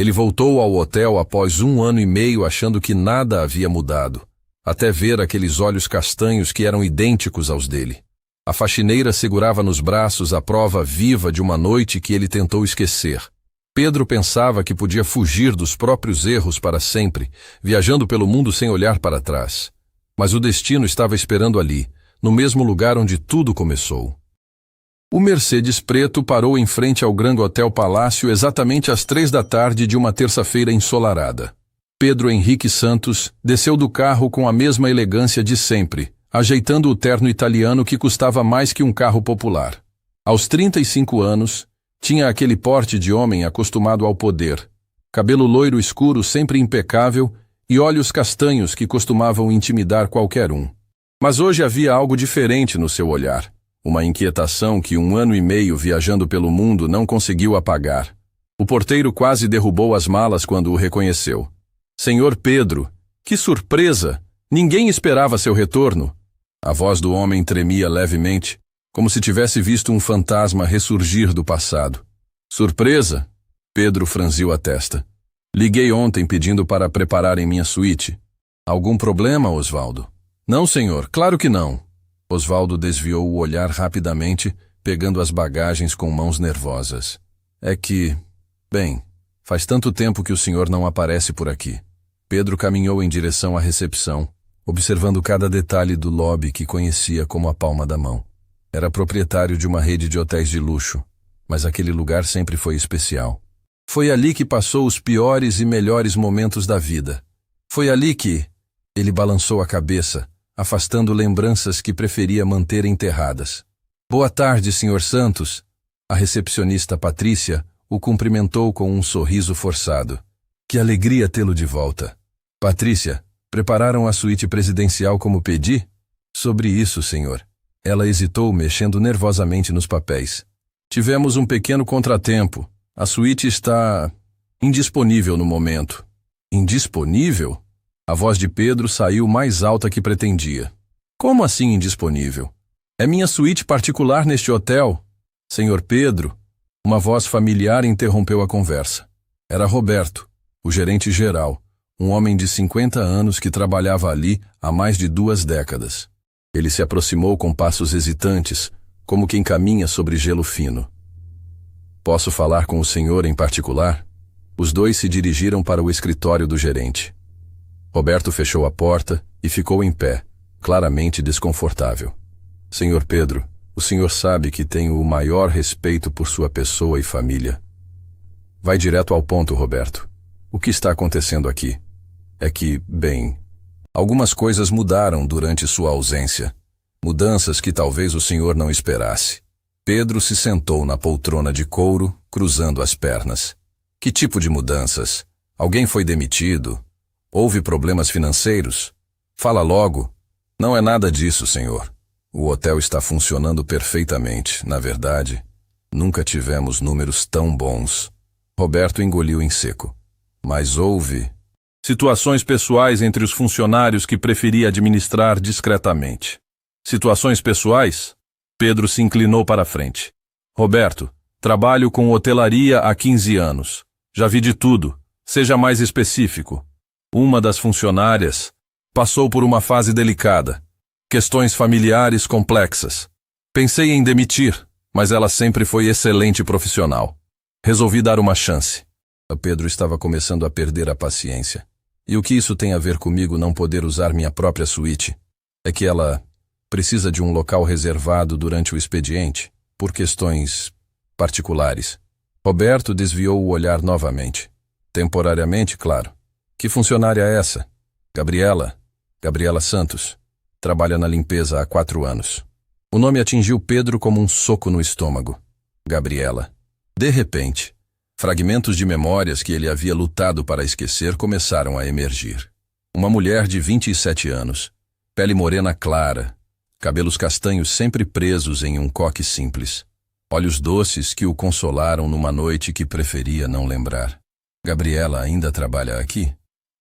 Ele voltou ao hotel após 1 ano e meio achando que nada havia mudado, até ver aqueles olhos castanhos que eram idênticos aos dele. A faxineira segurava nos braços a prova viva de uma noite que ele tentou esquecer. Pedro pensava que podia fugir dos próprios erros para sempre, viajando pelo mundo sem olhar para trás. Mas o destino estava esperando ali, no mesmo lugar onde tudo começou. O Mercedes preto parou em frente ao Grand Hotel Palácio exatamente às 3 da tarde de uma terça-feira ensolarada. Pedro Henrique Santos desceu do carro com a mesma elegância de sempre, ajeitando o terno italiano que custava mais que um carro popular. Aos 35 anos, tinha aquele porte de homem acostumado ao poder, cabelo loiro escuro sempre impecável e olhos castanhos que costumavam intimidar qualquer um. Mas hoje havia algo diferente no seu olhar. Uma inquietação que 1 ano e meio viajando pelo mundo não conseguiu apagar. O porteiro quase derrubou as malas quando o reconheceu. Senhor Pedro, que surpresa! Ninguém esperava seu retorno. A voz do homem tremia levemente, como se tivesse visto um fantasma ressurgir do passado. Surpresa? Pedro franziu a testa. Liguei ontem pedindo para prepararem minha suíte. Algum problema, Osvaldo? Não, senhor, claro que não. Osvaldo desviou o olhar rapidamente, pegando as bagagens com mãos nervosas. É que... Bem, faz tanto tempo que o senhor não aparece por aqui. Pedro caminhou em direção à recepção, observando cada detalhe do lobby que conhecia como a palma da mão. Era proprietário de uma rede de hotéis de luxo, mas aquele lugar sempre foi especial. Foi ali que passou os piores e melhores momentos da vida. Foi ali que... Ele balançou a cabeça, afastando lembranças que preferia manter enterradas. Boa tarde, Sr. Santos. A recepcionista Patrícia o cumprimentou com um sorriso forçado. Que alegria tê-lo de volta. Patrícia, prepararam a suíte presidencial como pedi? Sobre isso, senhor. Ela hesitou, mexendo nervosamente nos papéis. Tivemos um pequeno contratempo. A suíte está... indisponível no momento. Indisponível? A voz de Pedro saiu mais alta que pretendia. Como assim indisponível? É minha suíte particular neste hotel. Senhor Pedro, uma voz familiar interrompeu a conversa. Era Roberto, o gerente geral, um homem de 50 anos que trabalhava ali há mais de 2 décadas. Ele se aproximou com passos hesitantes, como quem caminha sobre gelo fino. Posso falar com o senhor em particular? Os dois se dirigiram para o escritório do gerente. Roberto fechou a porta e ficou em pé, claramente desconfortável. Senhor Pedro, o senhor sabe que tenho o maior respeito por sua pessoa e família. Vai direto ao ponto, Roberto. O que está acontecendo aqui? É que, bem, algumas coisas mudaram durante sua ausência. Mudanças que talvez o senhor não esperasse. Pedro se sentou na poltrona de couro, cruzando as pernas. Que tipo de mudanças? Alguém foi demitido? Houve problemas financeiros? Fala logo. Não é nada disso, senhor. O hotel está funcionando perfeitamente. Na verdade, nunca tivemos números tão bons. Roberto engoliu em seco. Mas houve situações pessoais entre os funcionários que preferia administrar discretamente. Situações pessoais? Pedro se inclinou para a frente. Roberto, trabalho com hotelaria há 15 anos. Já vi de tudo. Seja mais específico. Uma das funcionárias passou por uma fase delicada. Questões familiares complexas. Pensei em demitir, mas ela sempre foi excelente profissional. Resolvi dar uma chance. Pedro estava começando a perder a paciência. E o que isso tem a ver comigo não poder usar minha própria suíte? É que ela precisa de um local reservado durante o expediente, por questões particulares. Roberto desviou o olhar novamente. Temporariamente, claro. Que funcionária é essa? Gabriela. Gabriela Santos. Trabalha na limpeza há 4 anos. O nome atingiu Pedro como um soco no estômago. Gabriela. De repente, fragmentos de memórias que ele havia lutado para esquecer começaram a emergir. Uma mulher de 27 anos, pele morena clara, cabelos castanhos sempre presos em um coque simples, olhos doces que o consolaram numa noite que preferia não lembrar. Gabriela ainda trabalha aqui?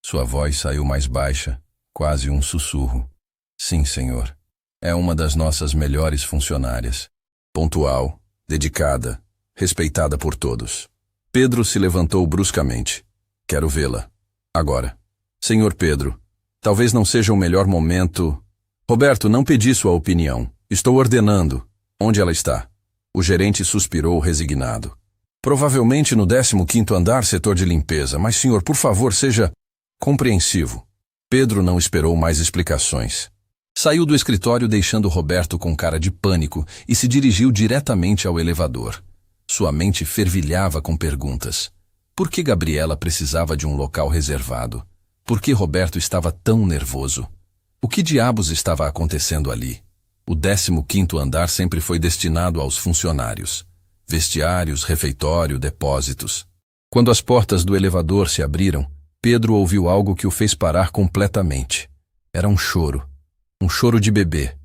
Sua voz saiu mais baixa, quase um sussurro. Sim, senhor. É uma das nossas melhores funcionárias. Pontual, dedicada, respeitada por todos. Pedro se levantou bruscamente. Quero vê-la. Agora. Senhor Pedro, talvez não seja o melhor momento... Roberto, não pedi sua opinião. Estou ordenando. Onde ela está? O gerente suspirou resignado. Provavelmente no 15º andar, setor de limpeza, mas senhor, por favor, seja compreensivo. Pedro não esperou mais explicações. Saiu do escritório deixando Roberto com cara de pânico e se dirigiu diretamente ao elevador. Sua mente fervilhava com perguntas. Por que Gabriela precisava de um local reservado? Por que Roberto estava tão nervoso? O que diabos estava acontecendo ali? O 15º andar sempre foi destinado aos funcionários. Vestiários, refeitório, depósitos. Quando as portas do elevador se abriram, Pedro ouviu algo que o fez parar completamente. Era um choro. Um choro de bebê.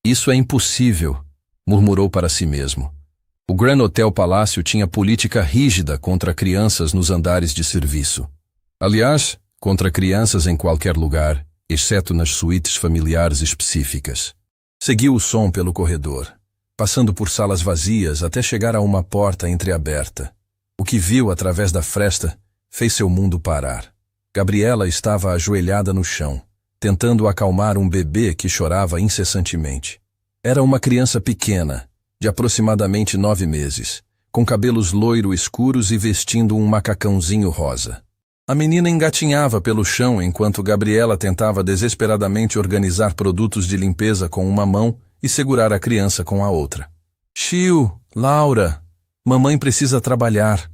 Isso é impossível, murmurou para si mesmo. O Grand Hotel Palácio tinha política rígida contra crianças nos andares de serviço. Aliás, contra crianças em qualquer lugar, exceto nas suítes familiares específicas. Seguiu o som pelo corredor, passando por salas vazias até chegar a uma porta entreaberta. O que viu através da fresta fez seu mundo parar. Gabriela estava ajoelhada no chão, tentando acalmar um bebê que chorava incessantemente. Era uma criança pequena, de aproximadamente 9 meses, com cabelos loiro escuros e vestindo um macacãozinho rosa. A menina engatinhava pelo chão enquanto Gabriela tentava desesperadamente organizar produtos de limpeza com uma mão e segurar a criança com a outra. Chiu, Laura, mamãe precisa trabalhar.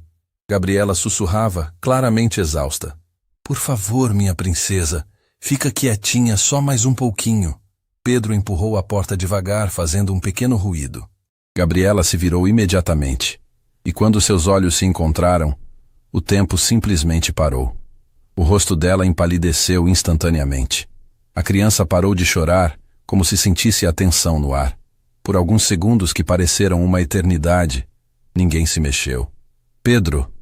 Gabriela sussurrava, claramente exausta. Por favor, minha princesa, fica quietinha só mais um pouquinho. Pedro empurrou a porta devagar, fazendo um pequeno ruído. Gabriela se virou imediatamente, e quando seus olhos se encontraram, o tempo simplesmente parou. O rosto dela empalideceu instantaneamente. A criança parou de chorar, como se sentisse a tensão no ar. Por alguns segundos que pareceram uma eternidade, ninguém se mexeu. Pedro!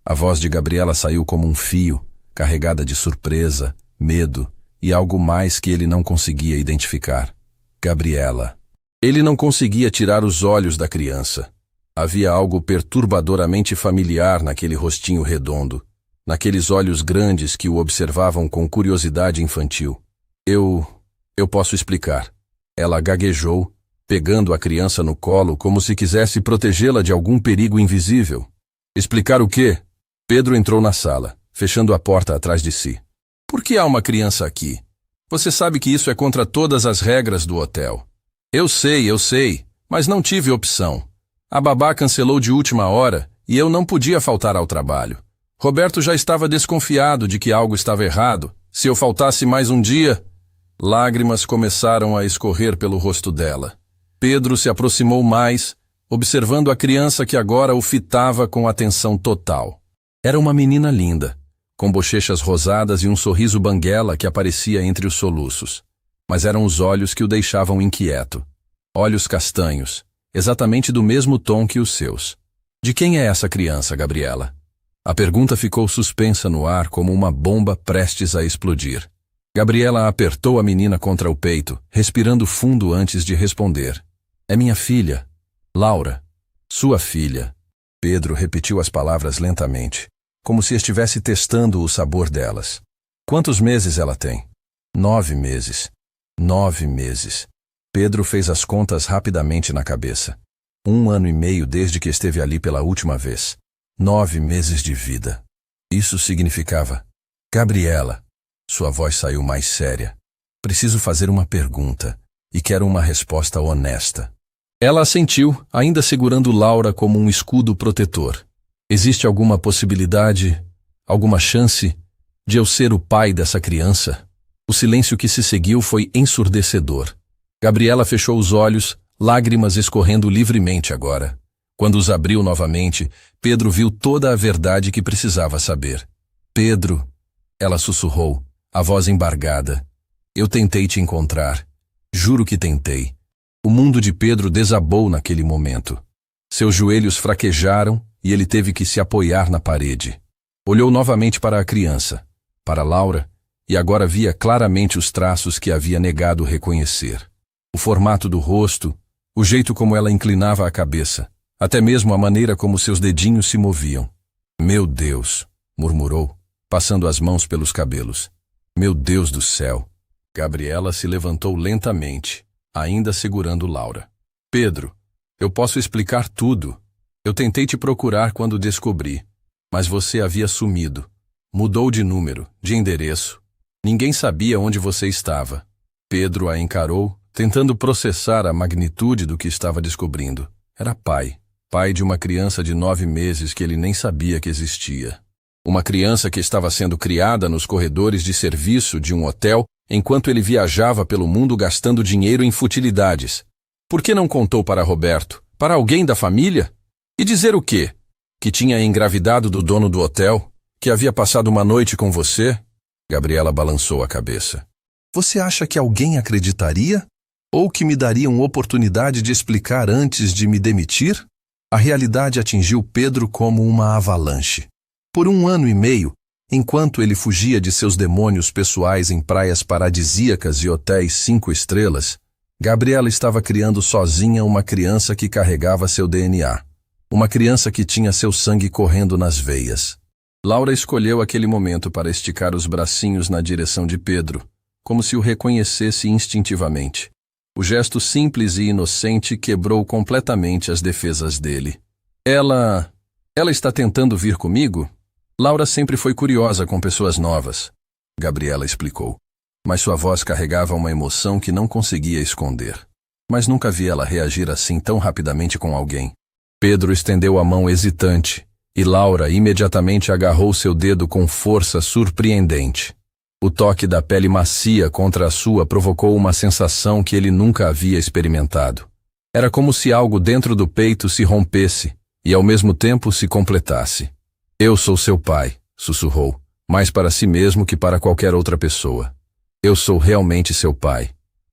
A voz de Gabriela saiu como um fio, carregada de surpresa, medo e algo mais que ele não conseguia identificar. Gabriela. Ele não conseguia tirar os olhos da criança. Havia algo perturbadoramente familiar naquele rostinho redondo, naqueles olhos grandes que o observavam com curiosidade infantil. Eu posso explicar. Ela gaguejou, pegando a criança no colo como se quisesse protegê-la de algum perigo invisível. Explicar o quê? Pedro entrou na sala, fechando a porta atrás de si. Por que há uma criança aqui? Você sabe que isso é contra todas as regras do hotel. Eu sei, mas não tive opção. A babá cancelou de última hora e eu não podia faltar ao trabalho. Roberto já estava desconfiado de que algo estava errado. Se eu faltasse mais um dia... Lágrimas começaram a escorrer pelo rosto dela. Pedro se aproximou mais, observando a criança que agora o fitava com atenção total. Era uma menina linda, com bochechas rosadas e um sorriso banguela que aparecia entre os soluços. Mas eram os olhos que o deixavam inquieto. Olhos castanhos, exatamente do mesmo tom que os seus. De quem é essa criança, Gabriela? A pergunta ficou suspensa no ar como uma bomba prestes a explodir. Gabriela apertou a menina contra o peito, respirando fundo antes de responder. É minha filha, Laura. Sua filha. Pedro repetiu as palavras lentamente, como se estivesse testando o sabor delas. Quantos meses ela tem? 9 meses. 9 meses. Pedro fez as contas rapidamente na cabeça. 1 ano e meio desde que esteve ali pela última vez. 9 meses de vida. Isso significava... Gabriela. Sua voz saiu mais séria. Preciso fazer uma pergunta, e quero uma resposta honesta. Ela assentiu, ainda segurando Laura como um escudo protetor. Existe alguma possibilidade, alguma chance, de eu ser o pai dessa criança? O silêncio que se seguiu foi ensurdecedor. Gabriela fechou os olhos, lágrimas escorrendo livremente agora. Quando os abriu novamente, Pedro viu toda a verdade que precisava saber. Pedro, ela sussurrou, a voz embargada. Eu tentei te encontrar. Juro que tentei. O mundo de Pedro desabou naquele momento. Seus joelhos fraquejaram e ele teve que se apoiar na parede. Olhou novamente para a criança, para Laura, e agora via claramente os traços que havia negado reconhecer. O formato do rosto, o jeito como ela inclinava a cabeça, até mesmo a maneira como seus dedinhos se moviam. Meu Deus, murmurou. passando as mãos pelos cabelos. Meu Deus do céu! Gabriela se levantou lentamente, ainda segurando Laura. Pedro, eu posso explicar tudo. Eu tentei te procurar quando descobri, mas você havia sumido. Mudou de número, de endereço. Ninguém sabia onde você estava. Pedro a encarou, tentando processar a magnitude do que estava descobrindo. Era pai de uma criança de 9 meses que ele nem sabia que existia. Uma criança que estava sendo criada nos corredores de serviço de um hotel enquanto ele viajava pelo mundo gastando dinheiro em futilidades. Por que não contou para Roberto? Para alguém da família? E dizer o quê? Que tinha engravidado do dono do hotel? Que havia passado uma noite com você? Gabriela balançou a cabeça. Você acha que alguém acreditaria? Ou que me dariam oportunidade de explicar antes de me demitir? A realidade atingiu Pedro como uma avalanche. Por 1 ano e meio, enquanto ele fugia de seus demônios pessoais em praias paradisíacas e hotéis 5 estrelas, Gabriela estava criando sozinha uma criança que carregava seu DNA. Uma criança que tinha seu sangue correndo nas veias. Laura escolheu aquele momento para esticar os bracinhos na direção de Pedro, como se o reconhecesse instintivamente. O gesto simples e inocente quebrou completamente as defesas dele. Ela está tentando vir comigo? Laura sempre foi curiosa com pessoas novas, Gabriela explicou. Mas sua voz carregava uma emoção que não conseguia esconder. Mas nunca vi ela reagir assim tão rapidamente com alguém. Pedro estendeu a mão hesitante, e Laura imediatamente agarrou seu dedo com força surpreendente. O toque da pele macia contra a sua provocou uma sensação que ele nunca havia experimentado. Era como se algo dentro do peito se rompesse e ao mesmo tempo se completasse. Eu sou seu pai, sussurrou, mais para si mesmo que para qualquer outra pessoa. Eu sou realmente seu pai.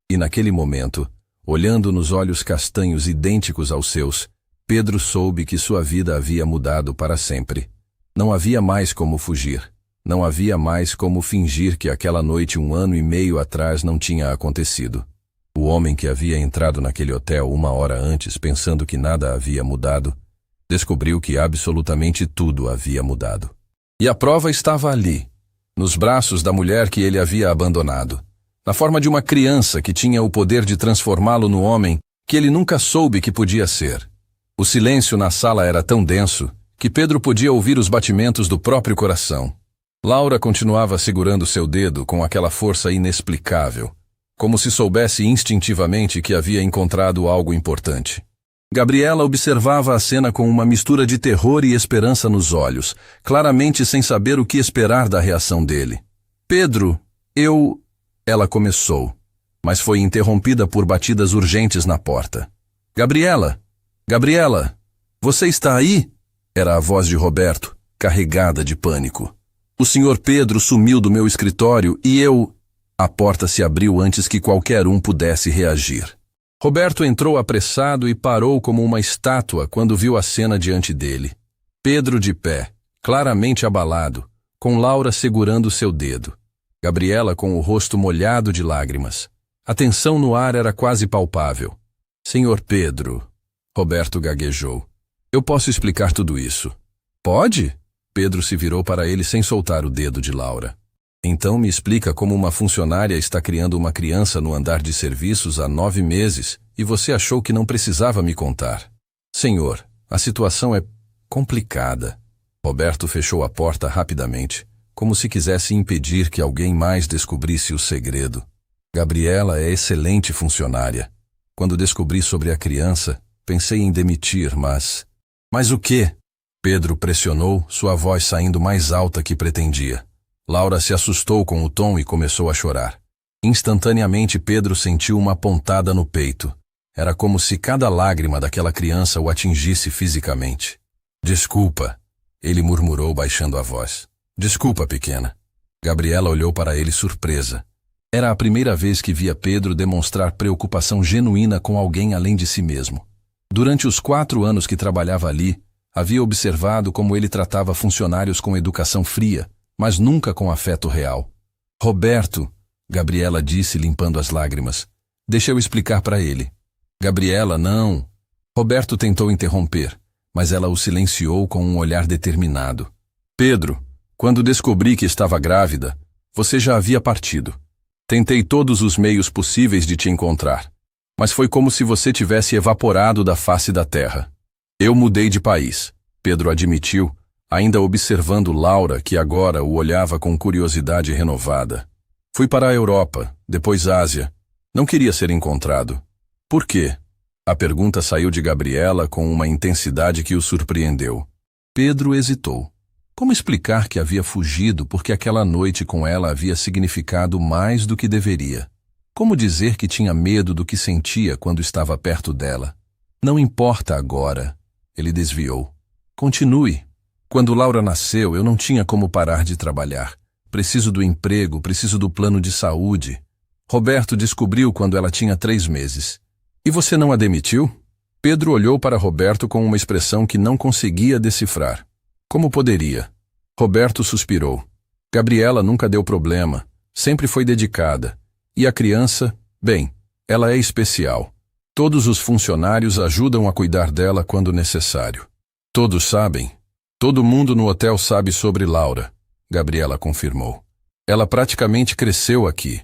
E naquele momento, olhando nos olhos castanhos idênticos aos seus, Pedro soube que sua vida havia mudado para sempre. Não havia mais como fugir. Não havia mais como fingir que aquela noite 1 ano e meio atrás não tinha acontecido. O homem que havia entrado naquele hotel 1 hora antes pensando que nada havia mudado, descobriu que absolutamente tudo havia mudado. E a prova estava ali, nos braços da mulher que ele havia abandonado, na forma de uma criança que tinha o poder de transformá-lo no homem que ele nunca soube que podia ser. O silêncio na sala era tão denso que Pedro podia ouvir os batimentos do próprio coração. Laura continuava segurando seu dedo com aquela força inexplicável, como se soubesse instintivamente que havia encontrado algo importante. Gabriela observava a cena com uma mistura de terror e esperança nos olhos, claramente sem saber o que esperar da reação dele. Pedro, Ela começou, mas foi interrompida por batidas urgentes na porta. Gabriela! Gabriela! Você está aí? Era a voz de Roberto, carregada de pânico. O senhor Pedro sumiu do meu escritório e eu... A porta se abriu antes que qualquer um pudesse reagir. Roberto entrou apressado e parou como uma estátua quando viu a cena diante dele. Pedro de pé, claramente abalado, com Laura segurando seu dedo. Gabriela com o rosto molhado de lágrimas. A tensão no ar era quase palpável. Senhor Pedro, Roberto gaguejou. Eu posso explicar tudo isso. Pode? Pedro se virou para ele sem soltar o dedo de Laura. Então me explica como uma funcionária está criando uma criança no andar de serviços há 9 meses e você achou que não precisava me contar. Senhor, a situação é complicada. Roberto fechou a porta rapidamente, como se quisesse impedir que alguém mais descobrisse o segredo. Gabriela é excelente funcionária. Quando descobri sobre a criança, pensei em demitir, mas... Mas o quê? Pedro pressionou, sua voz saindo mais alta que pretendia. Laura se assustou com o tom e começou a chorar. Instantaneamente Pedro sentiu uma pontada no peito. Era como se cada lágrima daquela criança o atingisse fisicamente. Desculpa, ele murmurou baixando a voz. Desculpa, pequena. Gabriela olhou para ele surpresa. Era a primeira vez que via Pedro demonstrar preocupação genuína com alguém além de si mesmo. Durante os 4 anos que trabalhava ali, havia observado como ele tratava funcionários com educação fria, mas nunca com afeto real. Roberto, Gabriela disse limpando as lágrimas. Deixa eu explicar para ele. Gabriela, não. Roberto tentou interromper, mas ela o silenciou com um olhar determinado. Pedro, Quando descobri que estava grávida, você já havia partido. Tentei todos os meios possíveis de te encontrar, mas foi como se você tivesse evaporado da face da terra. Eu mudei de país, Pedro admitiu, ainda observando Laura, que agora o olhava com curiosidade renovada. Fui para a Europa, depois Ásia. Não queria ser encontrado. Por quê? A pergunta saiu de Gabriela com uma intensidade que o surpreendeu. Pedro hesitou. Como explicar que havia fugido porque aquela noite com ela havia significado mais do que deveria? Como dizer que tinha medo do que sentia quando estava perto dela? Não importa agora. Ele desviou. Continue. Quando Laura nasceu, eu não tinha como parar de trabalhar. Preciso do emprego, preciso do plano de saúde. Roberto descobriu quando ela tinha 3 meses. E você não a demitiu? Pedro olhou para Roberto com uma expressão que não conseguia decifrar. Como poderia? Roberto suspirou. Gabriela nunca deu problema, sempre foi dedicada. E a criança, bem, ela é especial. Todos os funcionários ajudam a cuidar dela quando necessário. Todos sabem. Todo mundo no hotel sabe sobre Laura, Gabriela confirmou. Ela praticamente cresceu aqui.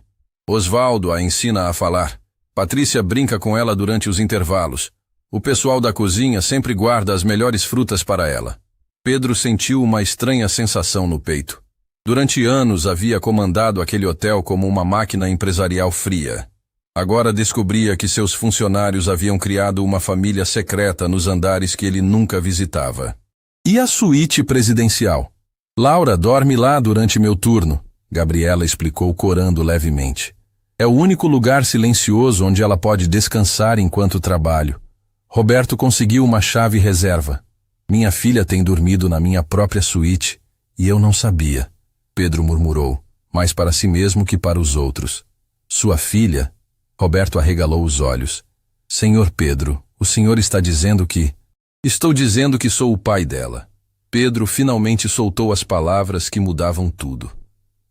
Osvaldo a ensina a falar. Patrícia brinca com ela durante os intervalos. O pessoal da cozinha sempre guarda as melhores frutas para ela. Pedro sentiu uma estranha sensação no peito. Durante anos havia comandado aquele hotel como uma máquina empresarial fria. Agora descobria que seus funcionários haviam criado uma família secreta nos andares que ele nunca visitava. E a suíte presidencial? Laura dorme lá durante meu turno, Gabriela explicou corando levemente. É o único lugar silencioso onde ela pode descansar enquanto trabalho. Roberto conseguiu uma chave reserva. Minha filha tem dormido na minha própria suíte, e eu não sabia, Pedro murmurou, mais para si mesmo que para os outros. Sua filha? Roberto arregalou os olhos. Senhor Pedro, o senhor está dizendo que... Estou dizendo que sou o pai dela. Pedro finalmente soltou as palavras que mudavam tudo.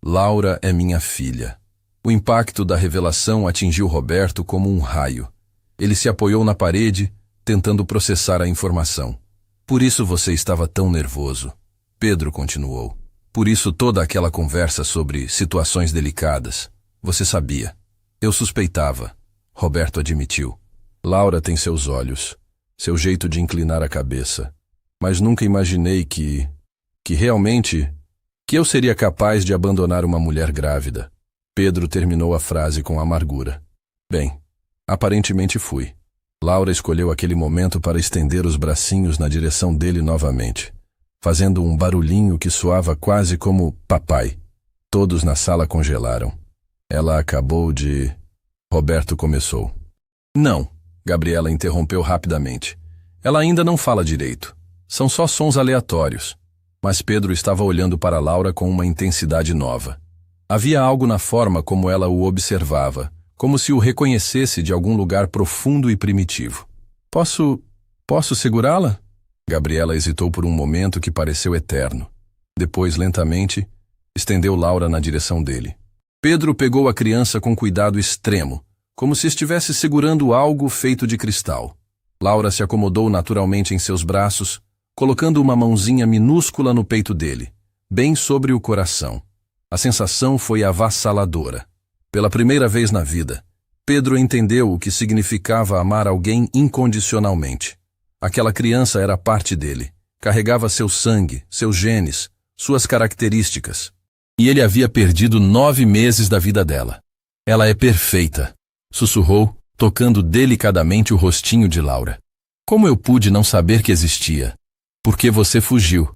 Laura é minha filha. O impacto da revelação atingiu Roberto como um raio. Ele se apoiou na parede, tentando processar a informação. Por isso você estava tão nervoso. Pedro continuou. Por isso toda aquela conversa sobre situações delicadas. Você sabia. Eu suspeitava. Roberto admitiu. Laura tem seus olhos, seu jeito de inclinar a cabeça. Mas nunca imaginei que realmente, que eu seria capaz de abandonar uma mulher grávida. Pedro terminou a frase com amargura. Bem, aparentemente fui. Laura escolheu aquele momento para estender os bracinhos na direção dele novamente, fazendo um barulhinho que soava quase como papai. Todos na sala congelaram. Ela acabou de... Roberto começou. Não, Gabriela interrompeu rapidamente. Ela ainda não fala direito. São só sons aleatórios. Mas Pedro estava olhando para Laura com uma intensidade nova. Havia algo na forma como ela o observava, como se o reconhecesse de algum lugar profundo e primitivo. Posso segurá-la? Gabriela hesitou por um momento que pareceu eterno. Depois, lentamente, estendeu Laura na direção dele. Pedro pegou a criança com cuidado extremo, como se estivesse segurando algo feito de cristal. Laura se acomodou naturalmente em seus braços, colocando uma mãozinha minúscula no peito dele, bem sobre o coração. A sensação foi avassaladora. Pela primeira vez na vida, Pedro entendeu o que significava amar alguém incondicionalmente. Aquela criança era parte dele, carregava seu sangue, seus genes, suas características. E ele havia perdido 9 meses da vida dela. Ela é perfeita, sussurrou, tocando delicadamente o rostinho de Laura. Como eu pude não saber que existia? Porque você fugiu.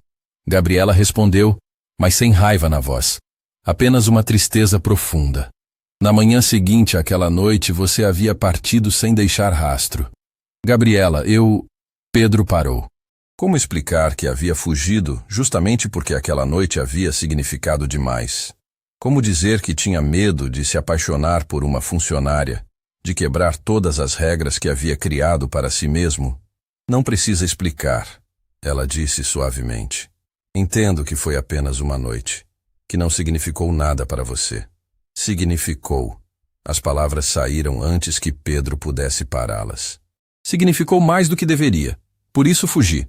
Gabriela respondeu, mas sem raiva na voz. Apenas uma tristeza profunda. Na manhã seguinte àquela noite você havia partido sem deixar rastro. Gabriela, Pedro parou. Como explicar que havia fugido justamente porque aquela noite havia significado demais? Como dizer que tinha medo de se apaixonar por uma funcionária, de quebrar todas as regras que havia criado para si mesmo? Não precisa explicar, ela disse suavemente. Entendo que foi apenas uma noite, que não significou nada para você. Significou. As palavras saíram antes que Pedro pudesse pará-las. Significou mais do que deveria. Por isso fugi.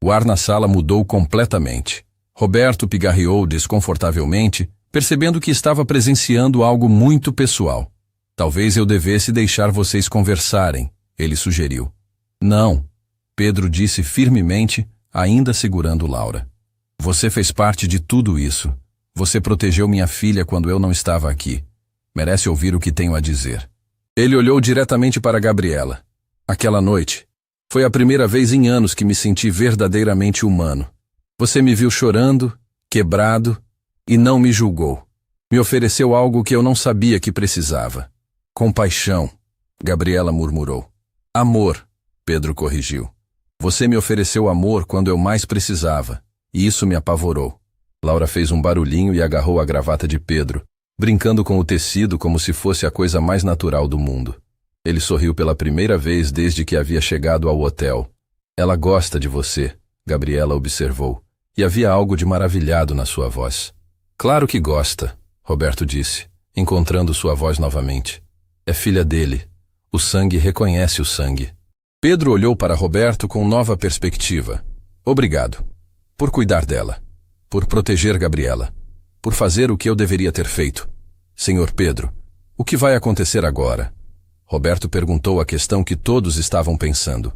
O ar na sala mudou completamente. Roberto pigarreou desconfortavelmente, percebendo que estava presenciando algo muito pessoal. Talvez eu devesse deixar vocês conversarem, ele sugeriu. Não, Pedro disse firmemente, ainda segurando Laura. Você fez parte de tudo isso. Você protegeu minha filha quando eu não estava aqui. Merece ouvir o que tenho a dizer. Ele olhou diretamente para Gabriela. Aquela noite, foi a primeira vez em anos que me senti verdadeiramente humano. Você me viu chorando, quebrado, e não me julgou. Me ofereceu algo que eu não sabia que precisava. Compaixão, Gabriela murmurou. Amor, Pedro corrigiu. Você me ofereceu amor quando eu mais precisava, e isso me apavorou. Laura fez um barulhinho e agarrou a gravata de Pedro, brincando com o tecido como se fosse a coisa mais natural do mundo. Ele sorriu pela primeira vez desde que havia chegado ao hotel. Ela gosta de você, Gabriela observou, e havia algo de maravilhado na sua voz. Claro que gosta, Roberto disse, encontrando sua voz novamente. É filha dele. O sangue reconhece o sangue. Pedro olhou para Roberto com nova perspectiva. Obrigado. Por cuidar dela. Por proteger Gabriela. Por fazer o que eu deveria ter feito. Senhor Pedro, o que vai acontecer agora? Roberto perguntou a questão que todos estavam pensando.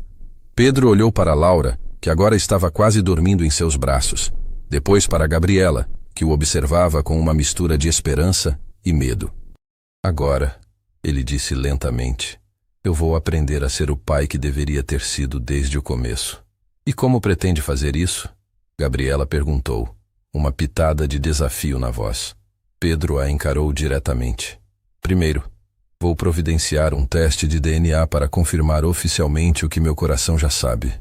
Pedro olhou para Laura, que agora estava quase dormindo em seus braços. Depois para Gabriela, que o observava com uma mistura de esperança e medo. Agora, ele disse lentamente, eu vou aprender a ser o pai que deveria ter sido desde o começo. E como pretende fazer isso? Gabriela perguntou, uma pitada de desafio na voz. Pedro a encarou diretamente. Primeiro, vou providenciar um teste de DNA para confirmar oficialmente o que meu coração já sabe.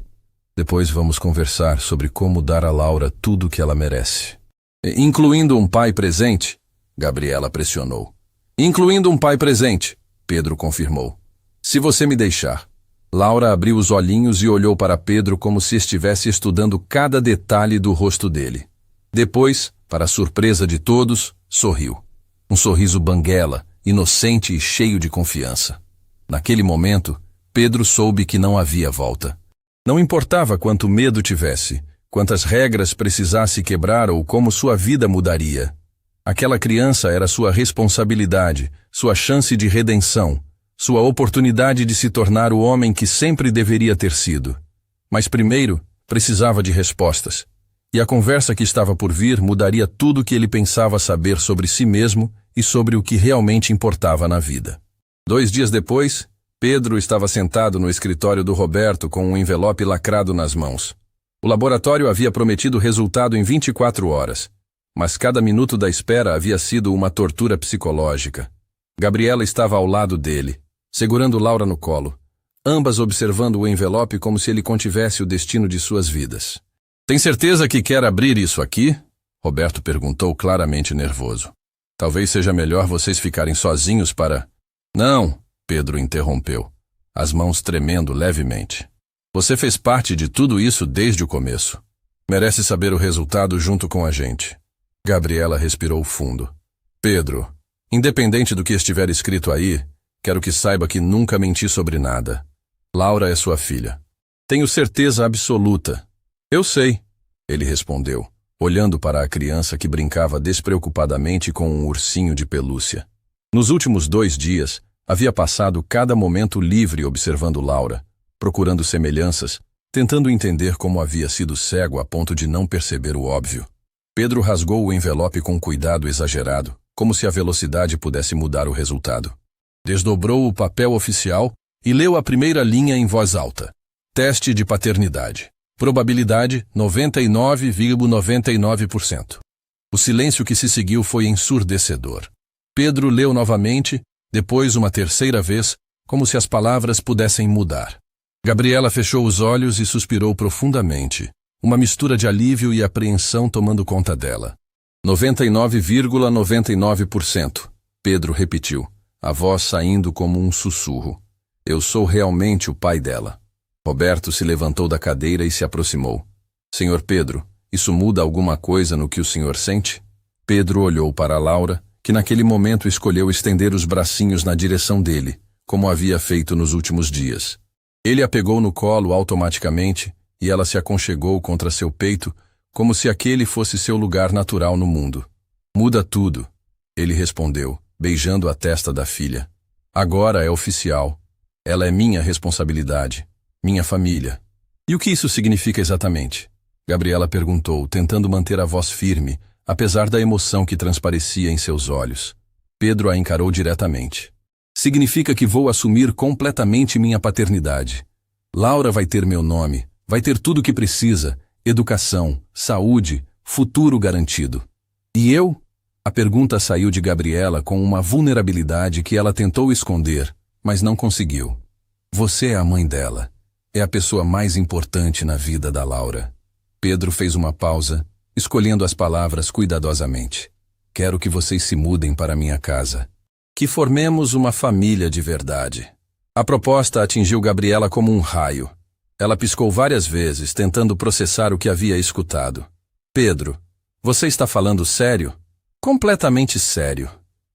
Depois vamos conversar sobre como dar a Laura tudo o que ela merece. Incluindo um pai presente? Gabriela pressionou. Incluindo um pai presente, Pedro confirmou. Se você me deixar. Laura abriu os olhinhos e olhou para Pedro como se estivesse estudando cada detalhe do rosto dele. Depois, para a surpresa de todos, sorriu. Um sorriso banguela, inocente e cheio de confiança. Naquele momento, Pedro soube que não havia volta. Não importava quanto medo tivesse, quantas regras precisasse quebrar ou como sua vida mudaria. Aquela criança era sua responsabilidade, sua chance de redenção, sua oportunidade de se tornar o homem que sempre deveria ter sido. Mas primeiro, precisava de respostas. E a conversa que estava por vir mudaria tudo o que ele pensava saber sobre si mesmo e sobre o que realmente importava na vida. 2 dias depois, Pedro estava sentado no escritório do Roberto com um envelope lacrado nas mãos. O laboratório havia prometido resultado em 24 horas, mas cada minuto da espera havia sido uma tortura psicológica. Gabriela estava ao lado dele, segurando Laura no colo, ambas observando o envelope como se ele contivesse o destino de suas vidas. Tem certeza que quer abrir isso aqui? Roberto perguntou claramente nervoso. Talvez seja melhor vocês ficarem sozinhos para... Não, Pedro interrompeu, as mãos tremendo levemente. Você fez parte de tudo isso desde o começo. Merece saber o resultado junto com a gente. Gabriela respirou fundo. Pedro, independente do que estiver escrito aí, quero que saiba que nunca menti sobre nada. Laura é sua filha. Tenho certeza absoluta. Eu sei, ele respondeu, olhando para a criança que brincava despreocupadamente com um ursinho de pelúcia. Nos últimos 2 dias, havia passado cada momento livre observando Laura, procurando semelhanças, tentando entender como havia sido cego a ponto de não perceber o óbvio. Pedro rasgou o envelope com cuidado exagerado, como se a velocidade pudesse mudar o resultado. Desdobrou o papel oficial e leu a primeira linha em voz alta. Teste de paternidade. Probabilidade 99,99%. O silêncio que se seguiu foi ensurdecedor. Pedro leu novamente, depois uma terceira vez, como se as palavras pudessem mudar. Gabriela fechou os olhos e suspirou profundamente, uma mistura de alívio e apreensão tomando conta dela. 99,99%, Pedro repetiu, a voz saindo como um sussurro. Eu sou realmente o pai dela. Roberto se levantou da cadeira e se aproximou. Senhor Pedro, isso muda alguma coisa no que o senhor sente? Pedro olhou para Laura, que naquele momento escolheu estender os bracinhos na direção dele, como havia feito nos últimos dias. Ele a pegou no colo automaticamente e ela se aconchegou contra seu peito, como se aquele fosse seu lugar natural no mundo. Muda tudo, ele respondeu, beijando a testa da filha. Agora é oficial. Ela é minha responsabilidade, minha família. E o que isso significa exatamente? Gabriela perguntou, tentando manter a voz firme, apesar da emoção que transparecia em seus olhos. Pedro a encarou diretamente. Significa que vou assumir completamente minha paternidade. Laura vai ter meu nome, vai ter tudo o que precisa, educação, saúde, futuro garantido. E eu? A pergunta saiu de Gabriela com uma vulnerabilidade que ela tentou esconder, mas não conseguiu. Você é a mãe dela. É a pessoa mais importante na vida da Laura. Pedro fez uma pausa, escolhendo as palavras cuidadosamente. Quero que vocês se mudem para minha casa. Que formemos uma família de verdade. A proposta atingiu Gabriela como um raio. Ela piscou várias vezes, tentando processar o que havia escutado. Pedro, você está falando sério? Completamente sério.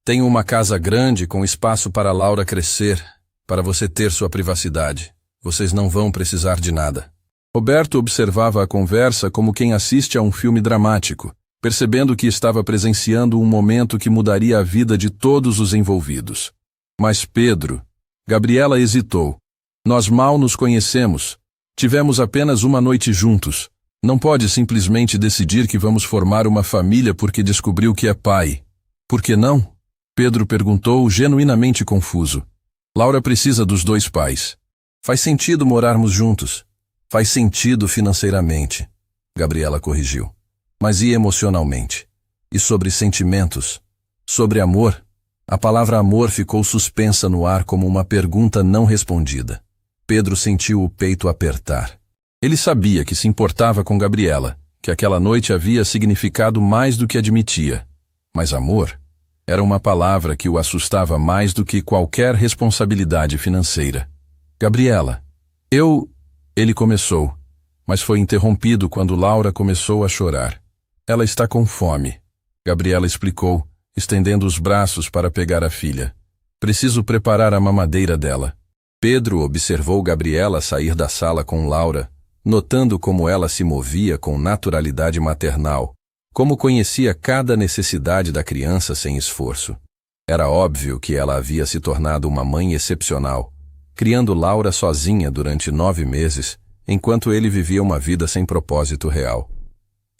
Tenho uma casa grande com espaço para Laura crescer, para você ter sua privacidade. Vocês não vão precisar de nada. Roberto observava a conversa como quem assiste a um filme dramático, percebendo que estava presenciando um momento que mudaria a vida de todos os envolvidos. Mas Pedro... Gabriela hesitou. Nós mal nos conhecemos. Tivemos apenas uma noite juntos. Não pode simplesmente decidir que vamos formar uma família porque descobriu que é pai. Por que não? Pedro perguntou, genuinamente confuso. Laura precisa dos dois pais. Faz sentido morarmos juntos. Faz sentido financeiramente. Gabriela corrigiu. Mas e emocionalmente? E sobre sentimentos? Sobre amor? A palavra amor ficou suspensa no ar como uma pergunta não respondida. Pedro sentiu o peito apertar. Ele sabia que se importava com Gabriela, que aquela noite havia significado mais do que admitia. Mas amor era uma palavra que o assustava mais do que qualquer responsabilidade financeira. Gabriela, Ele começou, mas foi interrompido quando Laura começou a chorar. Ela está com fome. Gabriela explicou, estendendo os braços para pegar a filha. Preciso preparar a mamadeira dela. Pedro observou Gabriela sair da sala com Laura, notando como ela se movia com naturalidade maternal, como conhecia cada necessidade da criança sem esforço. Era óbvio que ela havia se tornado uma mãe excepcional, criando Laura sozinha durante 9 meses, enquanto ele vivia uma vida sem propósito real.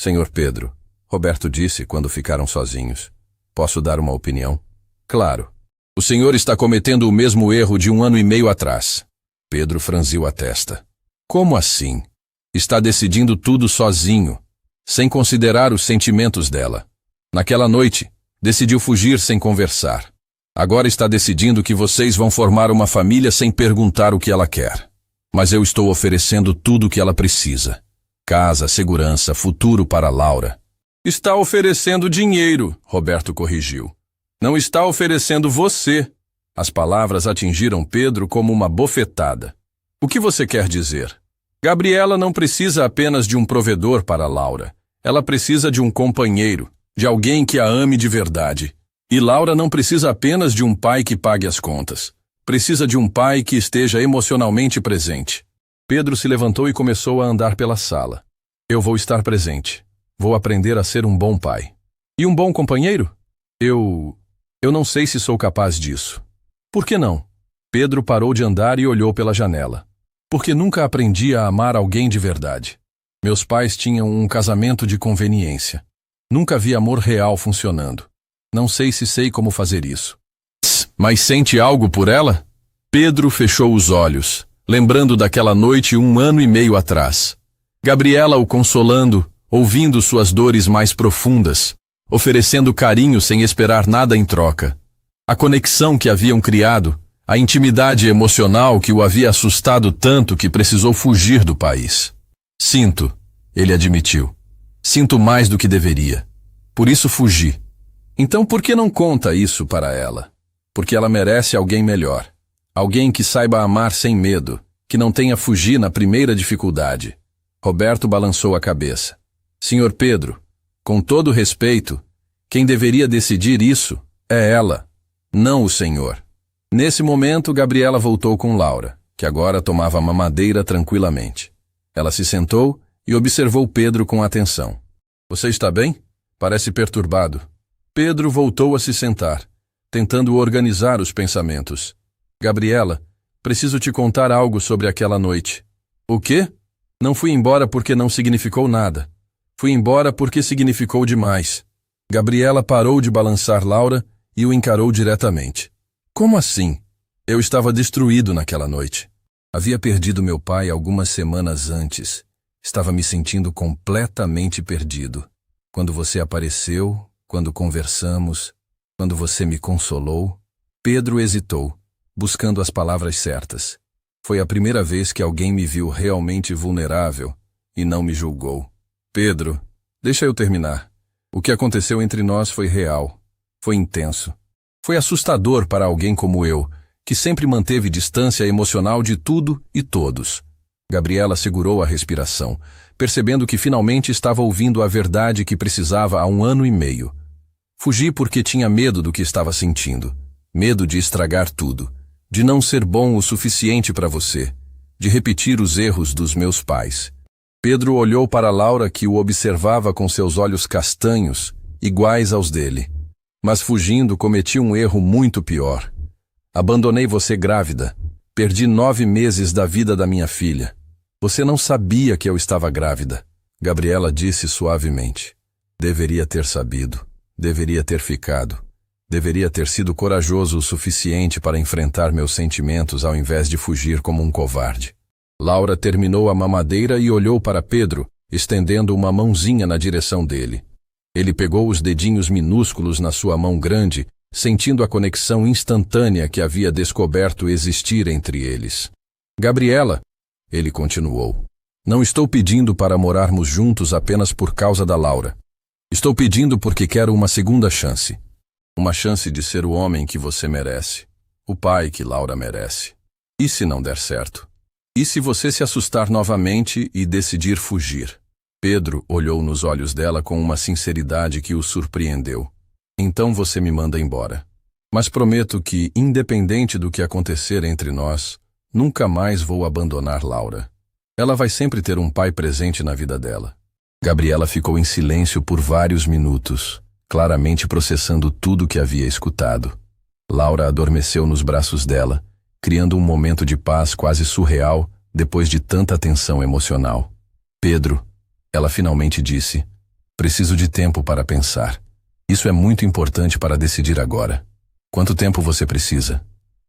Senhor Pedro, Roberto disse quando ficaram sozinhos. Posso dar uma opinião? Claro. O senhor está cometendo o mesmo erro de 1 ano e meio atrás. Pedro franziu a testa. Como assim? Está decidindo tudo sozinho, sem considerar os sentimentos dela. Naquela noite, decidiu fugir sem conversar. Agora está decidindo que vocês vão formar uma família sem perguntar o que ela quer. Mas eu estou oferecendo tudo o que ela precisa. Casa, segurança, futuro para Laura. Está oferecendo dinheiro, Roberto corrigiu. Não está oferecendo você. As palavras atingiram Pedro como uma bofetada. O que você quer dizer? Gabriela não precisa apenas de um provedor para Laura. Ela precisa de um companheiro, de alguém que a ame de verdade. E Laura não precisa apenas de um pai que pague as contas. Precisa de um pai que esteja emocionalmente presente. Pedro se levantou e começou a andar pela sala. Eu vou estar presente. Vou aprender a ser um bom pai. E um bom companheiro? Eu não sei se sou capaz disso. Por que não? Pedro parou de andar e olhou pela janela. Porque nunca aprendi a amar alguém de verdade. Meus pais tinham um casamento de conveniência. Nunca vi amor real funcionando. Não sei se sei como fazer isso. Mas sente algo por ela? Pedro fechou os olhos, lembrando daquela noite 1 ano e meio atrás. Gabriela o consolando, ouvindo suas dores mais profundas, oferecendo carinho sem esperar nada em troca. A conexão que haviam criado, a intimidade emocional que o havia assustado tanto que precisou fugir do país. Sinto, ele admitiu. Sinto mais do que deveria. Por isso fugi. Então por que não conta isso para ela? Porque ela merece alguém melhor. Alguém que saiba amar sem medo, que não tenha fugir na primeira dificuldade. Roberto balançou a cabeça. Senhor Pedro, com todo respeito, quem deveria decidir isso é ela, não o senhor. Nesse momento, Gabriela voltou com Laura, que agora tomava mamadeira tranquilamente. Ela se sentou e observou Pedro com atenção. Você está bem? Parece perturbado. Pedro voltou a se sentar, tentando organizar os pensamentos. Gabriela, preciso te contar algo sobre aquela noite. O quê? Não fui embora porque não significou nada. Fui embora porque significou demais. Gabriela parou de balançar Laura e o encarou diretamente. Como assim? Eu estava destruído naquela noite. Havia perdido meu pai algumas semanas antes. Estava me sentindo completamente perdido. Quando você apareceu, quando conversamos, quando você me consolou, Pedro hesitou, buscando as palavras certas. Foi a primeira vez que alguém me viu realmente vulnerável e não me julgou. Pedro, deixa eu terminar. O que aconteceu entre nós foi real, foi intenso. Foi assustador para alguém como eu, que sempre manteve distância emocional de tudo e todos. Gabriela segurou a respiração, percebendo que finalmente estava ouvindo a verdade que precisava há 1 ano e meio. Fugi porque tinha medo do que estava sentindo. Medo de estragar tudo, de não ser bom o suficiente para você, de repetir os erros dos meus pais. Pedro olhou para Laura, que o observava com seus olhos castanhos, iguais aos dele. Mas fugindo cometi um erro muito pior. Abandonei você grávida. Perdi 9 meses da vida da minha filha. Você não sabia que eu estava grávida. Gabriela disse suavemente. Deveria ter sabido. Deveria ter ficado. Deveria ter sido corajoso o suficiente para enfrentar meus sentimentos ao invés de fugir como um covarde. Laura terminou a mamadeira e olhou para Pedro, estendendo uma mãozinha na direção dele. Ele pegou os dedinhos minúsculos na sua mão grande, sentindo a conexão instantânea que havia descoberto existir entre eles. Gabriela, ele continuou, não estou pedindo para morarmos juntos apenas por causa da Laura. Estou pedindo porque quero uma segunda chance. Uma chance de ser o homem que você merece. O pai que Laura merece. E se não der certo? E se você se assustar novamente e decidir fugir? Pedro olhou nos olhos dela com uma sinceridade que o surpreendeu. Então você me manda embora. Mas prometo que, independente do que acontecer entre nós, nunca mais vou abandonar Laura. Ela vai sempre ter um pai presente na vida dela. Gabriela ficou em silêncio por vários minutos, claramente processando tudo que havia escutado. Laura adormeceu nos braços dela, criando um momento de paz quase surreal depois de tanta tensão emocional. Pedro, ela finalmente disse, preciso de tempo para pensar. Isso é muito importante para decidir agora. Quanto tempo você precisa?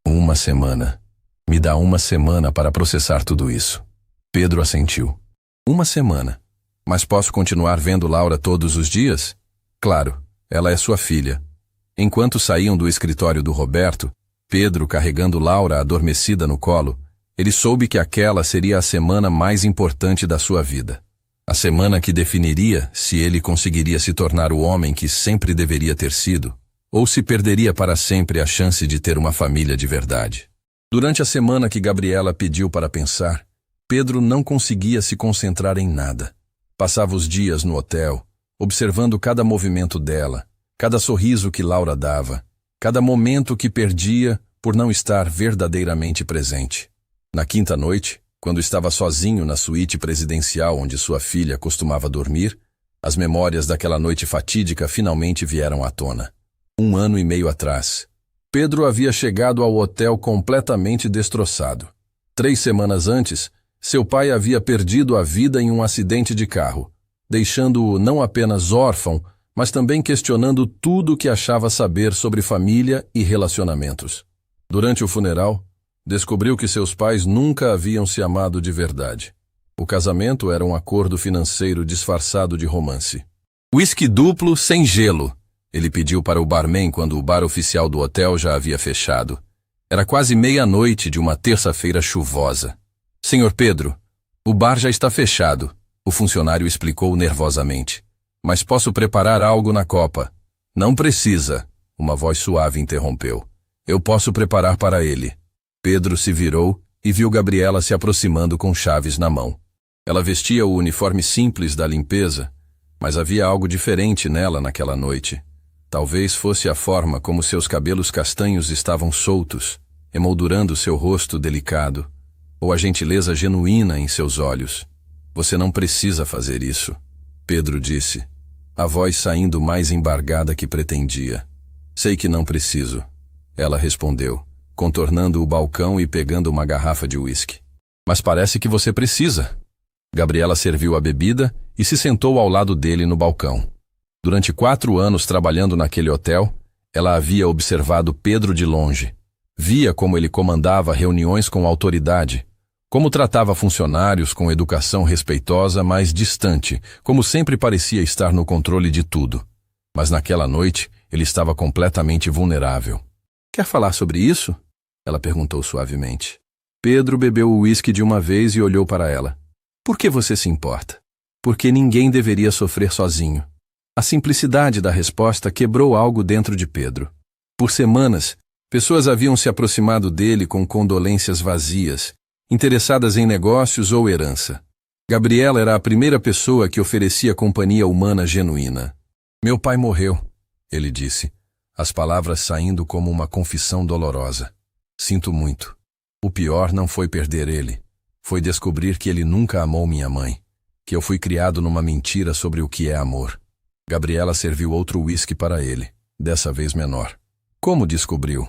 1 semana. Me dá 1 semana para processar tudo isso. Pedro assentiu. 1 semana. Mas posso continuar vendo Laura todos os dias? Claro, ela é sua filha. Enquanto saíam do escritório do Roberto, Pedro carregando Laura adormecida no colo, ele soube que aquela seria a semana mais importante da sua vida. A semana que definiria se ele conseguiria se tornar o homem que sempre deveria ter sido, ou se perderia para sempre a chance de ter uma família de verdade. Durante a semana que Gabriela pediu para pensar, Pedro não conseguia se concentrar em nada. Passava os dias no hotel, observando cada movimento dela, cada sorriso que Laura dava, cada momento que perdia por não estar verdadeiramente presente. Na 5ª noite, quando estava sozinho na suíte presidencial onde sua filha costumava dormir, as memórias daquela noite fatídica finalmente vieram à tona. 1 ano e meio atrás, Pedro havia chegado ao hotel completamente destroçado. 3 semanas antes, seu pai havia perdido a vida em um acidente de carro, deixando-o não apenas órfão, mas também questionando tudo o que achava saber sobre família e relacionamentos. Durante o funeral, descobriu que seus pais nunca haviam se amado de verdade. O casamento era um acordo financeiro disfarçado de romance. Whisky duplo sem gelo, ele pediu para o barman quando o bar oficial do hotel já havia fechado. Era quase meia-noite de uma terça-feira chuvosa. Senhor Pedro, o bar já está fechado, o funcionário explicou nervosamente. Mas posso preparar algo na copa. Não precisa, uma voz suave interrompeu. Eu posso preparar para ele. Pedro se virou e viu Gabriela se aproximando com chaves na mão. Ela vestia o uniforme simples da limpeza, mas havia algo diferente nela naquela noite. Talvez fosse a forma como seus cabelos castanhos estavam soltos, emoldurando seu rosto delicado, ou a gentileza genuína em seus olhos. Você não precisa fazer isso, Pedro disse. a voz saindo mais embargada que pretendia. Sei que não preciso, ela respondeu, contornando o balcão e pegando uma garrafa de uísque. Mas parece que você precisa. Gabriela serviu a bebida e se sentou ao lado dele no balcão. Durante 4 anos trabalhando naquele hotel, ela havia observado Pedro de longe. Via como ele comandava reuniões com autoridade, como tratava funcionários com educação respeitosa, mas distante, como sempre parecia estar no controle de tudo. Mas naquela noite, ele estava completamente vulnerável. Quer falar sobre isso? Ela perguntou suavemente. Pedro bebeu o uísque de uma vez e olhou para ela. Por que você se importa? Porque ninguém deveria sofrer sozinho. A simplicidade da resposta quebrou algo dentro de Pedro. Por semanas, pessoas haviam se aproximado dele com condolências vazias, interessadas em negócios ou herança. Gabriela era a primeira pessoa que oferecia companhia humana genuína. Meu pai morreu, ele disse, as palavras saindo como uma confissão dolorosa. Sinto muito. O pior não foi perder ele. Foi descobrir que ele nunca amou minha mãe, que eu fui criado numa mentira sobre o que é amor. Gabriela serviu outro uísque para ele, dessa vez menor. Como descobriu?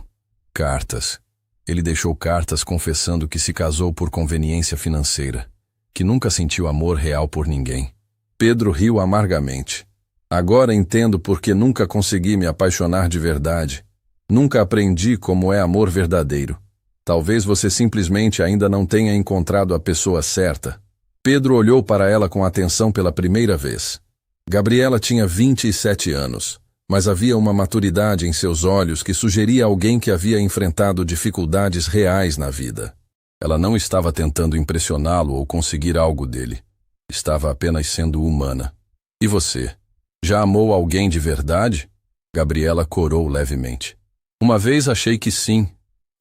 Cartas. Ele deixou cartas confessando que se casou por conveniência financeira, que nunca sentiu amor real por ninguém. Pedro riu amargamente. Agora entendo por que nunca consegui me apaixonar de verdade. Nunca aprendi como é amor verdadeiro. Talvez você simplesmente ainda não tenha encontrado a pessoa certa. Pedro olhou para ela com atenção pela primeira vez. Gabriela tinha 27 anos, mas havia uma maturidade em seus olhos que sugeria alguém que havia enfrentado dificuldades reais na vida. Ela não estava tentando impressioná-lo ou conseguir algo dele. Estava apenas sendo humana. E você? Já amou alguém de verdade? Gabriela corou levemente. Uma vez achei que sim,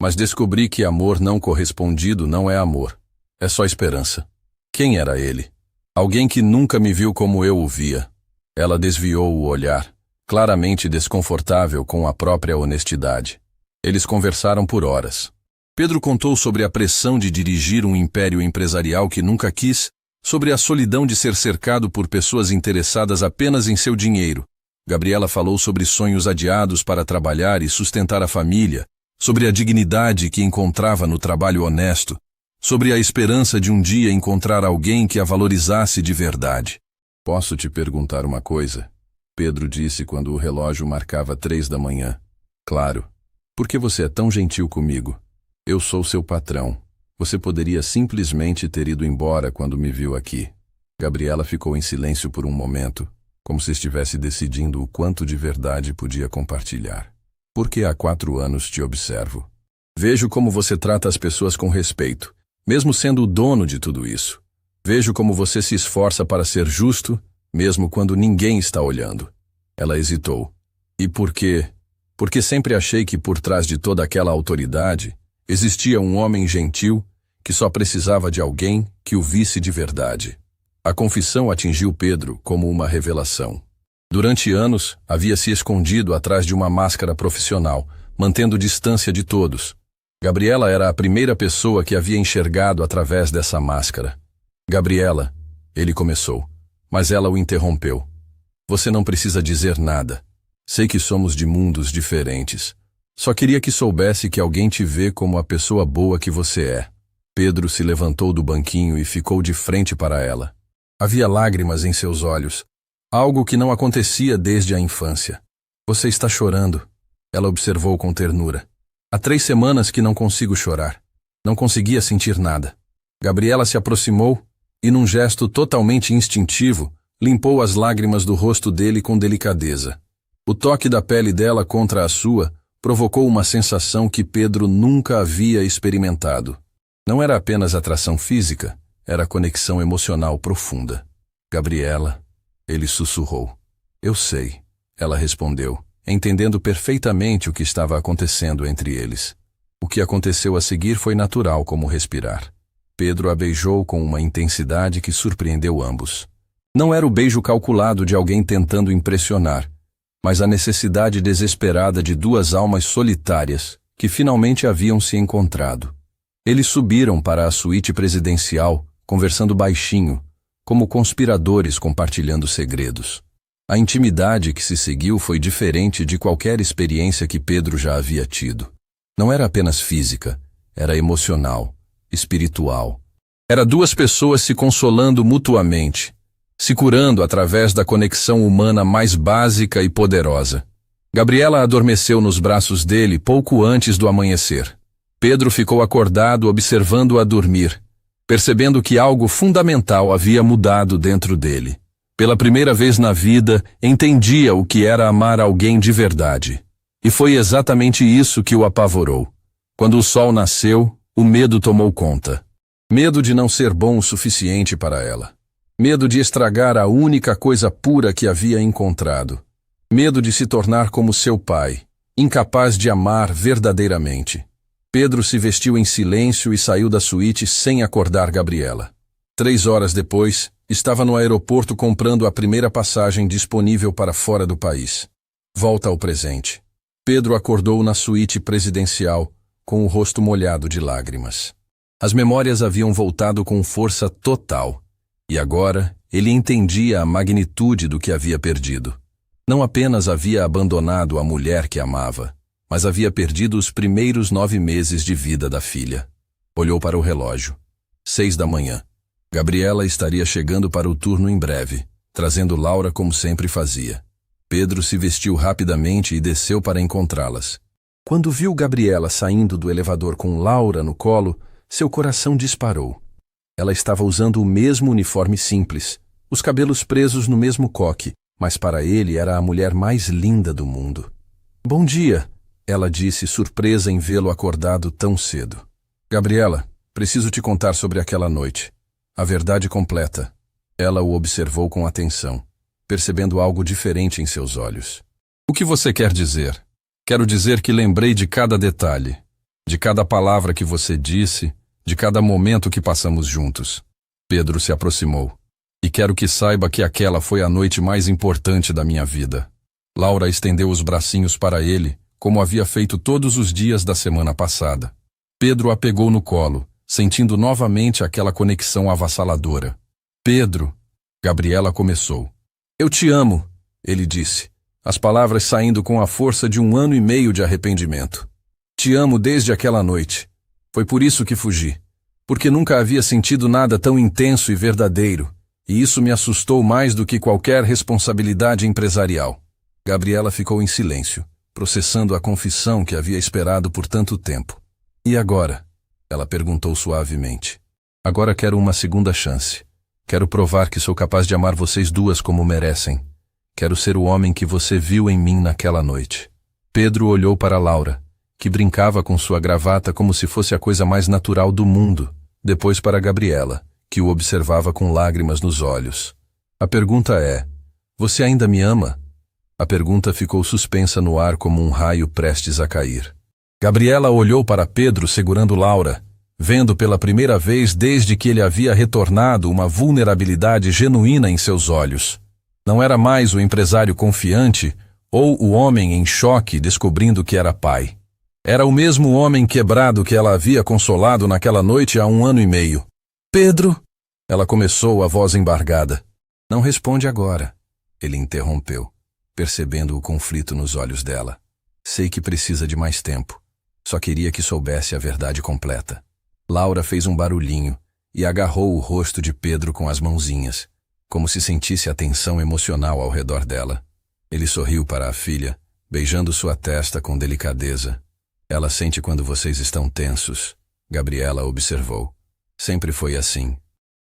mas descobri que amor não correspondido não é amor. É só esperança. Quem era ele? Alguém que nunca me viu como eu o via. Ela desviou o olhar, claramente desconfortável com a própria honestidade. Eles conversaram por horas. Pedro contou sobre a pressão de dirigir um império empresarial que nunca quis, sobre a solidão de ser cercado por pessoas interessadas apenas em seu dinheiro. Gabriela falou sobre sonhos adiados para trabalhar e sustentar a família, sobre a dignidade que encontrava no trabalho honesto, sobre a esperança de um dia encontrar alguém que a valorizasse de verdade. Posso te perguntar uma coisa? Pedro disse quando o relógio marcava 3 da manhã. Claro. Por que você é tão gentil comigo? Eu sou seu patrão. Você poderia simplesmente ter ido embora quando me viu aqui. Gabriela ficou em silêncio por um momento, como se estivesse decidindo o quanto de verdade podia compartilhar. Porque há 4 anos te observo. Vejo como você trata as pessoas com respeito, mesmo sendo o dono de tudo isso. Vejo como você se esforça para ser justo, mesmo quando ninguém está olhando. Ela hesitou. E por quê? Porque sempre achei que por trás de toda aquela autoridade existia um homem gentil que só precisava de alguém que o visse de verdade. A confissão atingiu Pedro como uma revelação. Durante anos, havia se escondido atrás de uma máscara profissional, mantendo distância de todos. Gabriela era a primeira pessoa que havia enxergado através dessa máscara. Gabriela, ele começou, mas ela o interrompeu. Você não precisa dizer nada. Sei que somos de mundos diferentes. Só queria que soubesse que alguém te vê como a pessoa boa que você é. Pedro se levantou do banquinho e ficou de frente para ela. Havia lágrimas em seus olhos, algo que não acontecia desde a infância. Você está chorando, ela observou com ternura. Há 3 semanas que não consigo chorar. Não conseguia sentir nada. Gabriela se aproximou e, num gesto totalmente instintivo, limpou as lágrimas do rosto dele com delicadeza. O toque da pele dela contra a sua provocou uma sensação que Pedro nunca havia experimentado. Não era apenas atração física, era conexão emocional profunda. Gabriela, ele sussurrou. Eu sei, ela respondeu, entendendo perfeitamente o que estava acontecendo entre eles. O que aconteceu a seguir foi natural como respirar. Pedro a beijou com uma intensidade que surpreendeu ambos. Não era o beijo calculado de alguém tentando impressionar, mas a necessidade desesperada de 2 almas solitárias que finalmente haviam se encontrado. Eles subiram para a suíte presidencial, conversando baixinho, como conspiradores compartilhando segredos. A intimidade que se seguiu foi diferente de qualquer experiência que Pedro já havia tido. Não era apenas física, era emocional, espiritual. Era duas pessoas se consolando mutuamente, se curando através da conexão humana mais básica e poderosa. Gabriela adormeceu nos braços dele pouco antes do amanhecer. Pedro ficou acordado observando-a dormir, percebendo que algo fundamental havia mudado dentro dele. Pela primeira vez na vida, entendia o que era amar alguém de verdade. E foi exatamente isso que o apavorou. Quando o sol nasceu, o medo tomou conta. Medo de não ser bom o suficiente para ela. Medo de estragar a única coisa pura que havia encontrado. Medo de se tornar como seu pai, incapaz de amar verdadeiramente. Pedro se vestiu em silêncio e saiu da suíte sem acordar Gabriela. 3 horas depois, estava no aeroporto comprando a primeira passagem disponível para fora do país. Volta ao presente. Pedro acordou na suíte presidencial, com o rosto molhado de lágrimas. As memórias haviam voltado com força total, e agora ele entendia a magnitude do que havia perdido. Não apenas havia abandonado a mulher que amava, mas havia perdido os primeiros 9 meses de vida da filha. Olhou para o relógio. 6 da manhã. Gabriela estaria chegando para o turno em breve, trazendo Laura como sempre fazia. Pedro se vestiu rapidamente e desceu para encontrá-las. Quando viu Gabriela saindo do elevador com Laura no colo, seu coração disparou. Ela estava usando o mesmo uniforme simples, os cabelos presos no mesmo coque, mas para ele era a mulher mais linda do mundo. "Bom dia", ela disse, surpresa em vê-lo acordado tão cedo. "Gabriela, preciso te contar sobre aquela noite. A verdade completa." Ela o observou com atenção, percebendo algo diferente em seus olhos. "O que você quer dizer?" "Quero dizer que lembrei de cada detalhe, de cada palavra que você disse, de cada momento que passamos juntos." Pedro se aproximou. "E quero que saiba que aquela foi a noite mais importante da minha vida." Laura estendeu os bracinhos para ele, como havia feito todos os dias da semana passada. Pedro a pegou no colo, sentindo novamente aquela conexão avassaladora. "Pedro", Gabriela começou. "Eu te amo", ele disse, as palavras saindo com a força de 1 ano e meio de arrependimento. "Te amo desde aquela noite. Foi por isso que fugi, porque nunca havia sentido nada tão intenso e verdadeiro, e isso me assustou mais do que qualquer responsabilidade empresarial." Gabriela ficou em silêncio, processando a confissão que havia esperado por tanto tempo. "E agora?" ela perguntou suavemente. "Agora quero uma segunda chance. Quero provar que sou capaz de amar vocês duas como merecem. Quero ser o homem que você viu em mim naquela noite." Pedro olhou para Laura, que brincava com sua gravata como se fosse a coisa mais natural do mundo, depois para Gabriela, que o observava com lágrimas nos olhos. "A pergunta é, você ainda me ama?" A pergunta ficou suspensa no ar como um raio prestes a cair. Gabriela olhou para Pedro segurando Laura, vendo pela primeira vez desde que ele havia retornado uma vulnerabilidade genuína em seus olhos. Não era mais o empresário confiante ou o homem em choque descobrindo que era pai. Era o mesmo homem quebrado que ela havia consolado naquela noite há 1 ano e meio. "Pedro", ela começou, a voz embargada. "Não responde agora", ele interrompeu, percebendo o conflito nos olhos dela. "Sei que precisa de mais tempo. Só queria que soubesse a verdade completa." Laura fez um barulhinho e agarrou o rosto de Pedro com as mãozinhas, como se sentisse a tensão emocional ao redor dela. Ele sorriu para a filha, beijando sua testa com delicadeza. "Ela sente quando vocês estão tensos", Gabriela observou. "Sempre foi assim.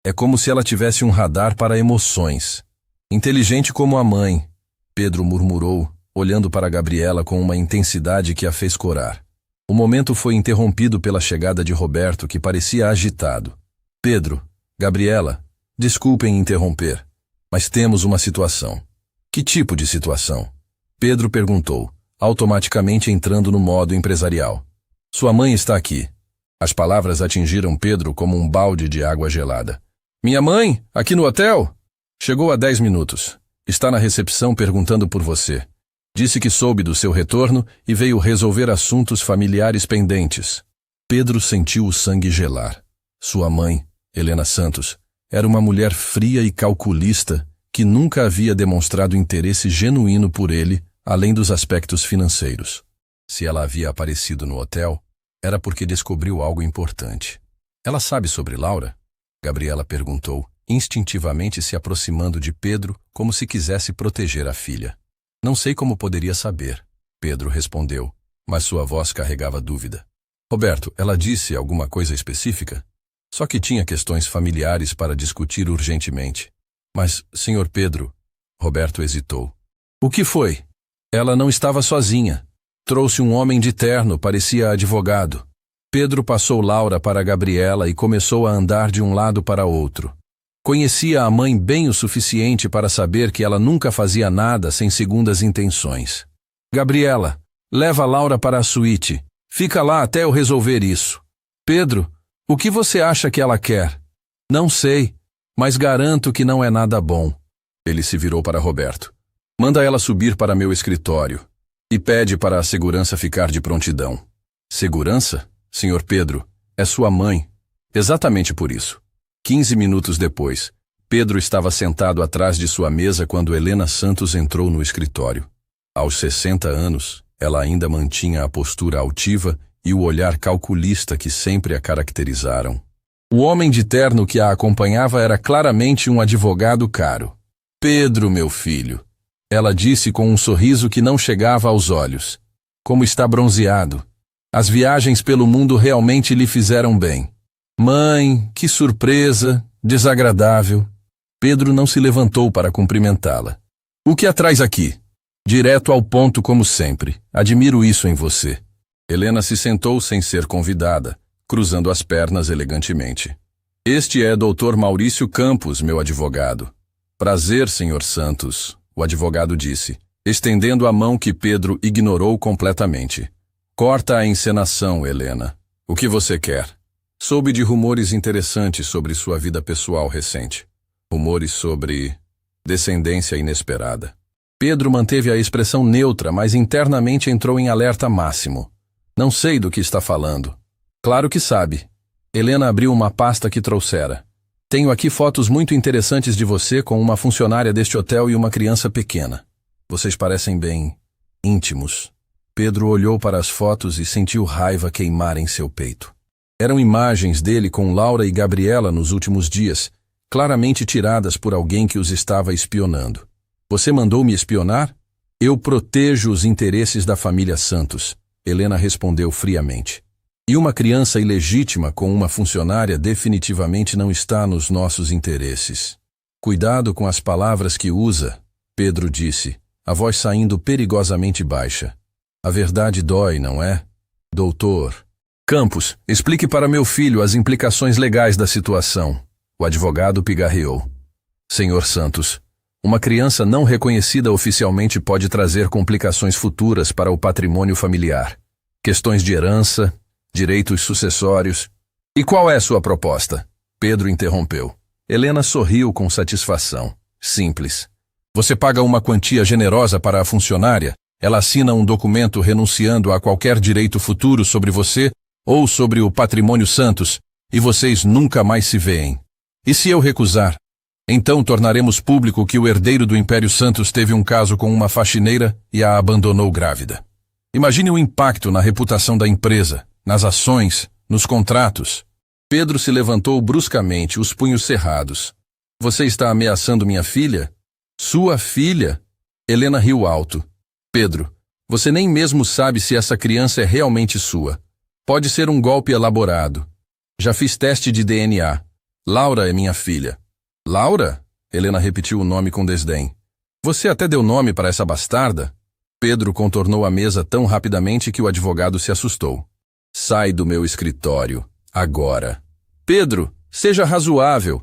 É como se ela tivesse um radar para emoções. Inteligente como a mãe", Pedro murmurou, olhando para Gabriela com uma intensidade que a fez corar. O momento foi interrompido pela chegada de Roberto, que parecia agitado. "Pedro, Gabriela, desculpem interromper, mas temos uma situação." "Que tipo de situação?" Pedro perguntou, automaticamente entrando no modo empresarial. "Sua mãe está aqui." As palavras atingiram Pedro como um balde de água gelada. "Minha mãe? Aqui no hotel?" "Chegou há 10 minutos. Está na recepção perguntando por você. Disse que soube do seu retorno e veio resolver assuntos familiares pendentes." Pedro sentiu o sangue gelar. Sua mãe, Helena Santos, era uma mulher fria e calculista que nunca havia demonstrado interesse genuíno por ele, além dos aspectos financeiros. Se ela havia aparecido no hotel, era porque descobriu algo importante. Ela sabe sobre Laura? Gabriela perguntou, instintivamente se aproximando de Pedro como se quisesse proteger a filha. Não sei como poderia saber, Pedro respondeu, mas sua voz carregava dúvida. Roberto, ela disse alguma coisa específica? Só que tinha questões familiares para discutir urgentemente. Mas, senhor Pedro, Roberto hesitou. O que foi? Ela não estava sozinha. Trouxe um homem de terno, parecia advogado. Pedro passou Laura para Gabriela e começou a andar de um lado para outro. Conhecia a mãe bem o suficiente para saber que ela nunca fazia nada sem segundas intenções. Gabriela, leva Laura para a suíte. Fica lá até eu resolver isso. Pedro, o que você acha que ela quer? Não sei, mas garanto que não é nada bom. Ele se virou para Roberto. Manda ela subir para meu escritório e pede para a segurança ficar de prontidão. Segurança? Senhor Pedro, é sua mãe. Exatamente por isso. 15 minutos depois, Pedro estava sentado atrás de sua mesa quando Helena Santos entrou no escritório. Aos 60 anos, ela ainda mantinha a postura altiva e o olhar calculista que sempre a caracterizaram. O homem de terno que a acompanhava era claramente um advogado caro. Pedro, meu filho, ela disse com um sorriso que não chegava aos olhos. Como está bronzeado. As viagens pelo mundo realmente lhe fizeram bem. Mãe, que surpresa, desagradável. Pedro não se levantou para cumprimentá-la. O que a traz aqui? Direto ao ponto como sempre. Admiro isso em você. Helena se sentou sem ser convidada, cruzando as pernas elegantemente. Este é Dr. Maurício Campos, meu advogado. Prazer, Sr. Santos, o advogado disse, estendendo a mão que Pedro ignorou completamente. Corta a encenação, Helena. O que você quer? Soube de rumores interessantes sobre sua vida pessoal recente. Rumores sobre descendência inesperada. Pedro manteve a expressão neutra, mas internamente entrou em alerta máximo. Não sei do que está falando. Claro que sabe. Helena abriu uma pasta que trouxera. Tenho aqui fotos muito interessantes de você com uma funcionária deste hotel e uma criança pequena. Vocês parecem bem íntimos. Pedro olhou para as fotos e sentiu raiva queimar em seu peito. Eram imagens dele com Laura e Gabriela nos últimos dias, claramente tiradas por alguém que os estava espionando. Você mandou me espionar? Eu protejo os interesses da família Santos, Helena respondeu friamente. E uma criança ilegítima com uma funcionária definitivamente não está nos nossos interesses. Cuidado com as palavras que usa, Pedro disse, a voz saindo perigosamente baixa. A verdade dói, não é? Doutor. Campos, explique para meu filho as implicações legais da situação. O advogado pigarreou. Senhor Santos, uma criança não reconhecida oficialmente pode trazer complicações futuras para o patrimônio familiar. Questões de herança, direitos sucessórios. E qual é sua proposta? Pedro interrompeu. Helena sorriu com satisfação. Simples. Você paga uma quantia generosa para a funcionária, ela assina um documento renunciando a qualquer direito futuro sobre você ou sobre o patrimônio Santos, e vocês nunca mais se veem. E se eu recusar? Então tornaremos público que o herdeiro do Império Santos teve um caso com uma faxineira e a abandonou grávida. Imagine o impacto na reputação da empresa, nas ações, nos contratos. Pedro se levantou bruscamente, os punhos cerrados. Você está ameaçando minha filha? Sua filha? Helena riu alto. Pedro, você nem mesmo sabe se essa criança é realmente sua. Pode ser um golpe elaborado. Já fiz teste de DNA. Laura é minha filha. Laura? Helena repetiu o nome com desdém. Você até deu nome para essa bastarda? Pedro contornou a mesa tão rapidamente que o advogado se assustou. Sai do meu escritório. Agora. Pedro, seja razoável.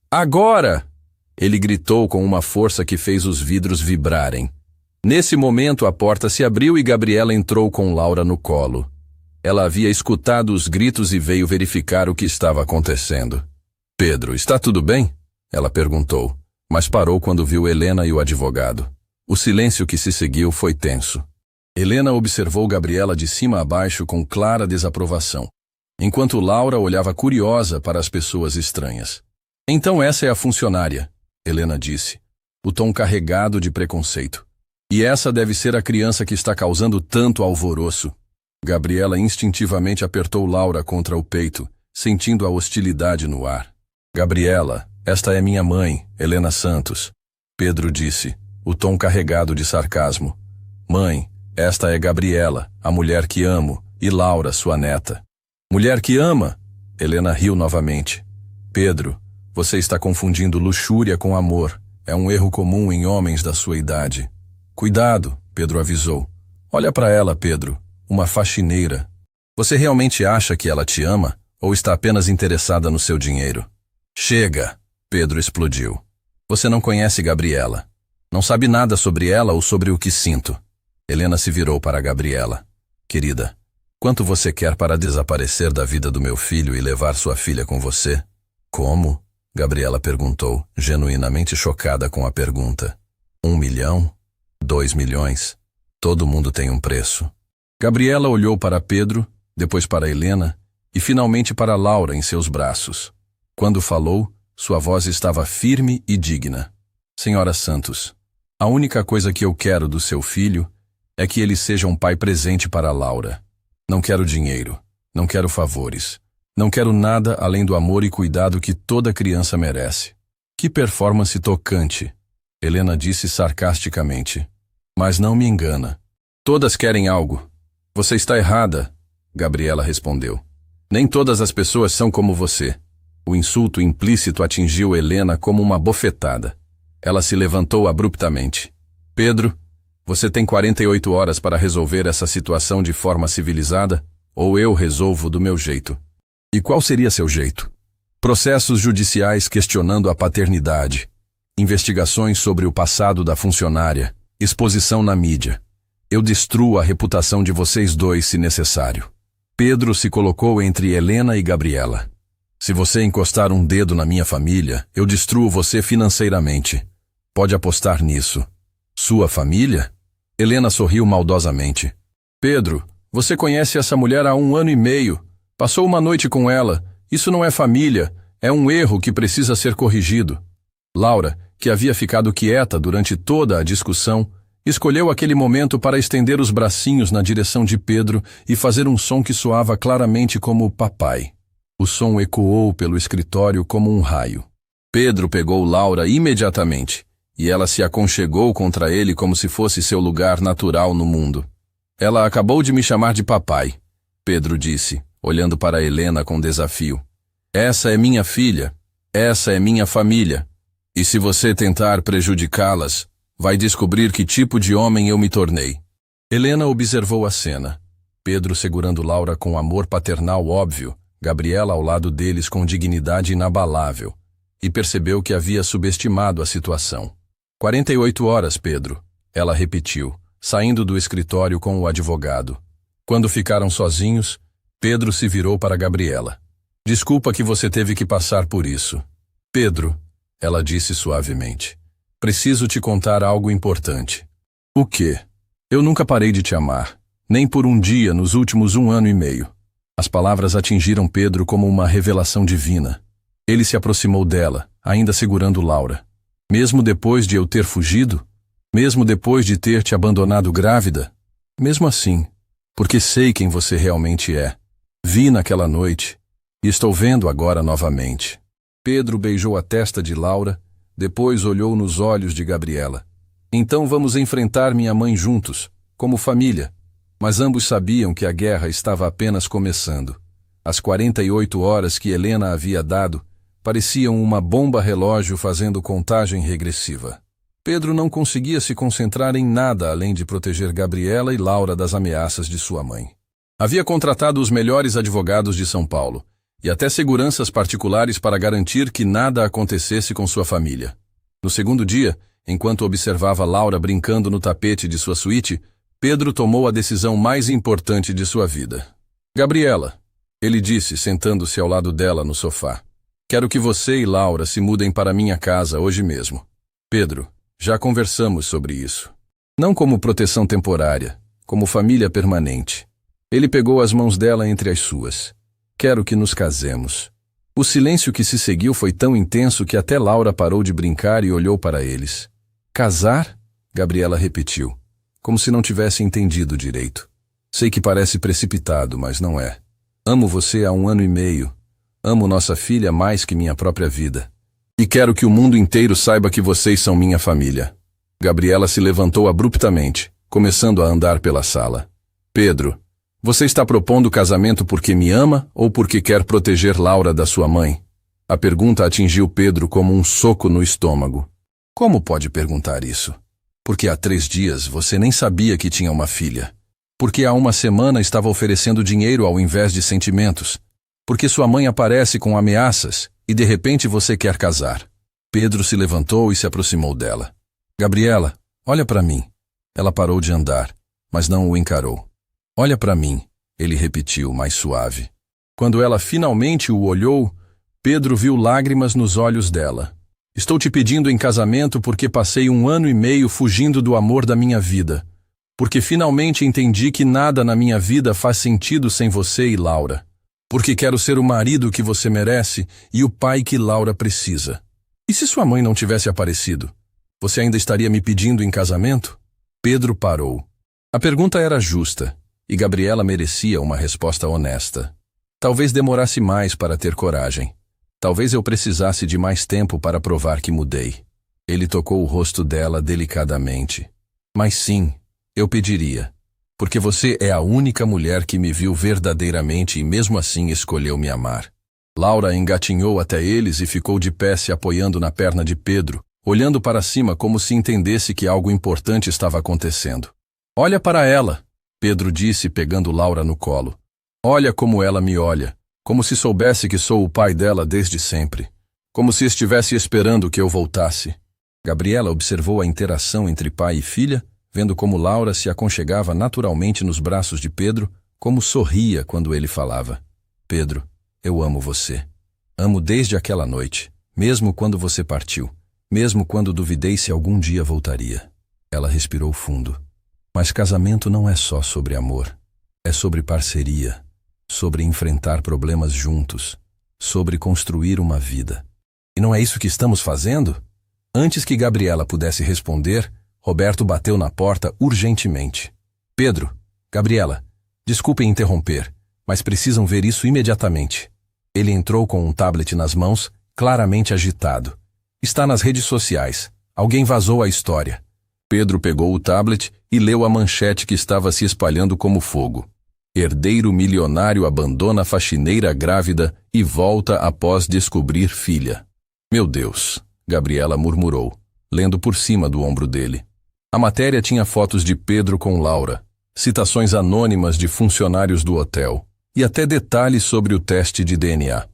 Agora! Ele gritou com uma força que fez os vidros vibrarem. Nesse momento a porta se abriu e Gabriela entrou com Laura no colo. Ela havia escutado os gritos e veio verificar o que estava acontecendo. Pedro, está tudo bem? Ela perguntou, mas parou quando viu Helena e o advogado. O silêncio que se seguiu foi tenso. Helena observou Gabriela de cima a baixo com clara desaprovação, enquanto Laura olhava curiosa para as pessoas estranhas. Então essa é a funcionária, Helena disse. o tom carregado de preconceito. E essa deve ser a criança que está causando tanto alvoroço. Gabriela instintivamente apertou Laura contra o peito, sentindo a hostilidade no ar. Gabriela, esta é minha mãe, Helena Santos. Pedro disse, o tom carregado de sarcasmo. Mãe, esta é Gabriela, a mulher que amo, e Laura, sua neta. Mulher que ama? Helena riu novamente. Pedro, você está confundindo luxúria com amor. É um erro comum em homens da sua idade. Cuidado, Pedro avisou. Olha para ela, Pedro, uma faxineira. Você realmente acha que ela te ama ou está apenas interessada no seu dinheiro? Chega, Pedro explodiu. Você não conhece Gabriela. Não sabe nada sobre ela ou sobre o que sinto. Helena se virou para Gabriela. Querida, quanto você quer para desaparecer da vida do meu filho e levar sua filha com você? Como? Gabriela perguntou, genuinamente chocada com a pergunta. 1 milhão? 2 milhões? Todo mundo tem um preço. Gabriela olhou para Pedro, depois para Helena e finalmente para Laura em seus braços. Quando falou, sua voz estava firme e digna. Senhora Santos, a única coisa que eu quero do seu filho é que ele seja um pai presente para Laura. Não quero dinheiro, não quero favores, não quero nada além do amor e cuidado que toda criança merece. Que performance tocante, Helena disse sarcasticamente. Mas não me engana. Todas querem algo. Você está errada, Gabriela respondeu. Nem todas as pessoas são como você. O insulto implícito atingiu Helena como uma bofetada. Ela se levantou abruptamente. Pedro, você tem 48 horas para resolver essa situação de forma civilizada, ou eu resolvo do meu jeito. E qual seria seu jeito? Processos judiciais questionando a paternidade, investigações sobre o passado da funcionária, exposição na mídia. Eu destruo a reputação de vocês dois se necessário. Pedro se colocou entre Helena e Gabriela. Se você encostar um dedo na minha família, eu destruo você financeiramente. Pode apostar nisso. Sua família? Helena sorriu maldosamente. Pedro, você conhece essa mulher há 1 ano e meio. Passou uma noite com ela. Isso não é família. É um erro que precisa ser corrigido. Laura, que havia ficado quieta durante toda a discussão, escolheu aquele momento para estender os bracinhos na direção de Pedro e fazer um som que soava claramente como papai. O som ecoou pelo escritório como um raio. Pedro pegou Laura imediatamente, e ela se aconchegou contra ele como se fosse seu lugar natural no mundo. Ela acabou de me chamar de papai, Pedro disse, olhando para Helena com desafio. Essa é minha filha, essa é minha família, e se você tentar prejudicá-las, vai descobrir que tipo de homem eu me tornei. Helena observou a cena. Pedro segurando Laura com amor paternal óbvio, Gabriela ao lado deles com dignidade inabalável, e percebeu que havia subestimado a situação. 48 horas, Pedro, ela repetiu, saindo do escritório com o advogado. Quando ficaram sozinhos, Pedro se virou para Gabriela. Desculpa que você teve que passar por isso. Pedro, ela disse suavemente, preciso te contar algo importante. O quê? Eu nunca parei de te amar, nem por um dia nos últimos 1 ano e meio. As palavras atingiram Pedro como uma revelação divina. Ele se aproximou dela, ainda segurando Laura. Mesmo depois de eu ter fugido? Mesmo depois de ter te abandonado grávida? Mesmo assim, porque sei quem você realmente é. Vi naquela noite, e estou vendo agora novamente. Pedro beijou a testa de Laura, depois olhou nos olhos de Gabriela. Então vamos enfrentar minha mãe juntos, como família. Mas ambos sabiam que a guerra estava apenas começando. As 48 horas que Helena havia dado pareciam uma bomba relógio fazendo contagem regressiva. Pedro não conseguia se concentrar em nada além de proteger Gabriela e Laura das ameaças de sua mãe. Havia contratado os melhores advogados de São Paulo e até seguranças particulares para garantir que nada acontecesse com sua família. No segundo dia, enquanto observava Laura brincando no tapete de sua suíte, Pedro tomou a decisão mais importante de sua vida. Gabriela, ele disse, sentando-se ao lado dela no sofá. Quero que você e Laura se mudem para minha casa hoje mesmo. Pedro, já conversamos sobre isso. Não como proteção temporária, como família permanente. Ele pegou as mãos dela entre as suas. Quero que nos casemos. O silêncio que se seguiu foi tão intenso que até Laura parou de brincar e olhou para eles. Casar? Gabriela repetiu, como se não tivesse entendido direito. Sei que parece precipitado, mas não é. Amo você há 1 ano e meio. Amo nossa filha mais que minha própria vida. E quero que o mundo inteiro saiba que vocês são minha família. Gabriela se levantou abruptamente, começando a andar pela sala. Pedro, você está propondo casamento porque me ama ou porque quer proteger Laura da sua mãe? A pergunta atingiu Pedro como um soco no estômago. Como pode perguntar isso? Porque há 3 dias você nem sabia que tinha uma filha. Porque há 1 semana estava oferecendo dinheiro ao invés de sentimentos. Porque sua mãe aparece com ameaças e de repente você quer casar. Pedro se levantou e se aproximou dela. Gabriela, olha para mim. Ela parou de andar, mas não o encarou. Olha para mim, ele repetiu, mais suave. Quando ela finalmente o olhou, Pedro viu lágrimas nos olhos dela. Estou te pedindo em casamento porque passei 1 ano e meio fugindo do amor da minha vida. Porque finalmente entendi que nada na minha vida faz sentido sem você e Laura. Porque quero ser o marido que você merece e o pai que Laura precisa. E se sua mãe não tivesse aparecido? Você ainda estaria me pedindo em casamento? Pedro parou. A pergunta era justa, e Gabriela merecia uma resposta honesta. Talvez demorasse mais para ter coragem. Talvez eu precisasse de mais tempo para provar que mudei. Ele tocou o rosto dela delicadamente. Mas sim, eu pediria. Porque você é a única mulher que me viu verdadeiramente e mesmo assim escolheu me amar. Laura engatinhou até eles e ficou de pé se apoiando na perna de Pedro, olhando para cima como se entendesse que algo importante estava acontecendo. Olha para ela, Pedro disse pegando Laura no colo. Olha como ela me olha, como se soubesse que sou o pai dela desde sempre. Como se estivesse esperando que eu voltasse. Gabriela observou a interação entre pai e filha, vendo como Laura se aconchegava naturalmente nos braços de Pedro, como sorria quando ele falava. Pedro, eu amo você. Amo desde aquela noite, mesmo quando você partiu, mesmo quando duvidei se algum dia voltaria. Ela respirou fundo. Mas casamento não é só sobre amor. É sobre parceria, sobre enfrentar problemas juntos, sobre construir uma vida. E não é isso que estamos fazendo? Antes que Gabriela pudesse responder, Roberto bateu na porta urgentemente. Pedro, Gabriela, desculpem interromper, mas precisam ver isso imediatamente. Ele entrou com um tablet nas mãos, claramente agitado. Está nas redes sociais. Alguém vazou a história. Pedro pegou o tablet e leu a manchete que estava se espalhando como fogo. Herdeiro milionário abandona faxineira grávida e volta após descobrir filha. Meu Deus, Gabriela murmurou, lendo por cima do ombro dele. A matéria tinha fotos de Pedro com Laura, citações anônimas de funcionários do hotel e até detalhes sobre o teste de DNA.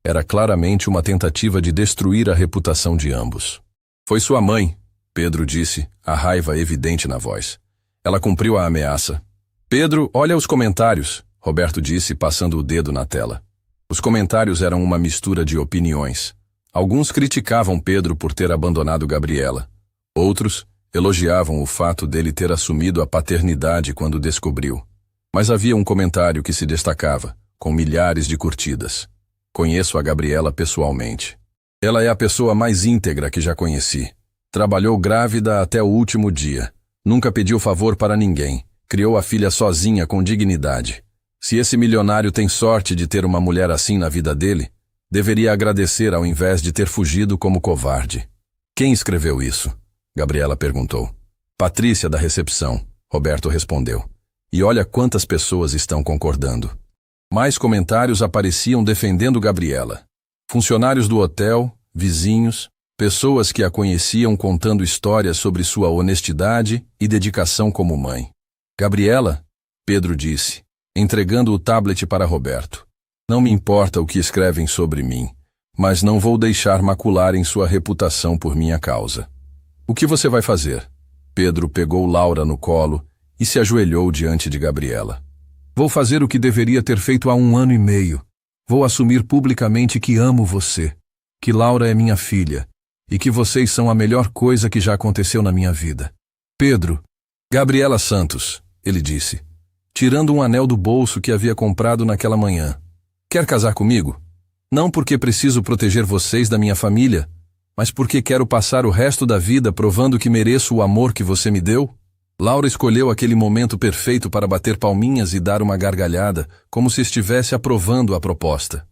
Era claramente uma tentativa de destruir a reputação de ambos. Foi sua mãe, Pedro disse, a raiva evidente na voz. Ela cumpriu a ameaça. Pedro, olha os comentários, Roberto disse, passando o dedo na tela. Os comentários eram uma mistura de opiniões. Alguns criticavam Pedro por ter abandonado Gabriela. Outros elogiavam o fato dele ter assumido a paternidade quando descobriu. Mas havia um comentário que se destacava, com milhares de curtidas. Conheço a Gabriela pessoalmente. Ela é a pessoa mais íntegra que já conheci. Trabalhou grávida até o último dia. Nunca pediu favor para ninguém. Criou a filha sozinha com dignidade. Se esse milionário tem sorte de ter uma mulher assim na vida dele, deveria agradecer ao invés de ter fugido como covarde. Quem escreveu isso? Gabriela perguntou. Patrícia da recepção, Roberto respondeu. E olha quantas pessoas estão concordando. Mais comentários apareciam defendendo Gabriela. Funcionários do hotel, vizinhos, pessoas que a conheciam contando histórias sobre sua honestidade e dedicação como mãe. Gabriela, Pedro disse, entregando o tablet para Roberto. Não me importa o que escrevem sobre mim, mas não vou deixar macularem sua reputação por minha causa. O que você vai fazer? Pedro pegou Laura no colo e se ajoelhou diante de Gabriela. Vou fazer o que deveria ter feito há 1 ano e meio. Vou assumir publicamente que amo você, que Laura é minha filha e que vocês são a melhor coisa que já aconteceu na minha vida. Pedro, Gabriela Santos, ele disse, tirando um anel do bolso que havia comprado naquela manhã. Quer casar comigo? Não porque preciso proteger vocês da minha família, Mas porque quero passar o resto da vida provando que mereço o amor que você me deu? Laura escolheu aquele momento perfeito para bater palminhas e dar uma gargalhada, como se estivesse aprovando a proposta.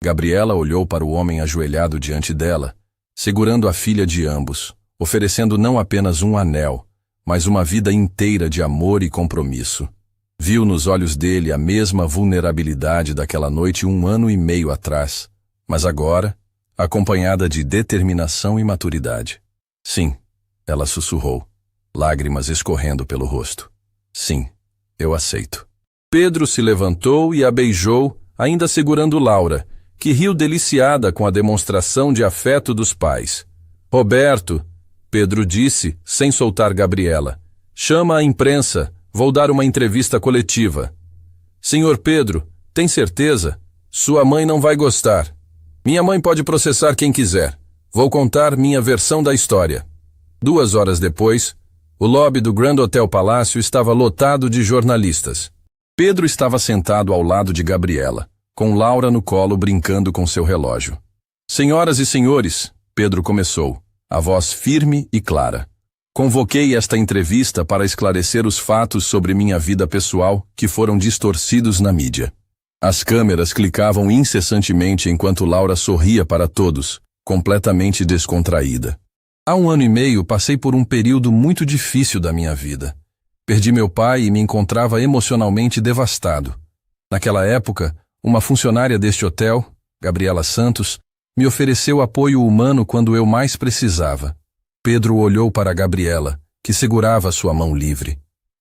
Gabriela olhou para o homem ajoelhado diante dela, segurando a filha de ambos, oferecendo não apenas um anel, mas uma vida inteira de amor e compromisso. Viu nos olhos dele a mesma vulnerabilidade daquela noite 1 ano e meio atrás, mas agora, acompanhada de determinação e maturidade. Sim, ela sussurrou, lágrimas escorrendo pelo rosto. Sim, eu aceito. Pedro se levantou e a beijou, ainda segurando Laura, que riu deliciada com a demonstração de afeto dos pais. Roberto, Pedro disse, sem soltar Gabriela, chama a imprensa, vou dar uma entrevista coletiva. Senhor Pedro, tem certeza? Sua mãe não vai gostar. Minha mãe pode processar quem quiser. Vou contar minha versão da história. 2 horas depois, o lobby do Grand Hotel Palácio estava lotado de jornalistas. Pedro estava sentado ao lado de Gabriela, com Laura no colo brincando com seu relógio. Senhoras e senhores, Pedro começou, a voz firme e clara. Convoquei esta entrevista para esclarecer os fatos sobre minha vida pessoal que foram distorcidos na mídia. As câmeras clicavam incessantemente enquanto Laura sorria para todos, completamente descontraída. Há 1 ano e meio passei por um período muito difícil da minha vida. Perdi meu pai e me encontrava emocionalmente devastado. Naquela época, uma funcionária deste hotel, Gabriela Santos, me ofereceu apoio humano quando eu mais precisava. Pedro olhou para Gabriela, que segurava sua mão livre.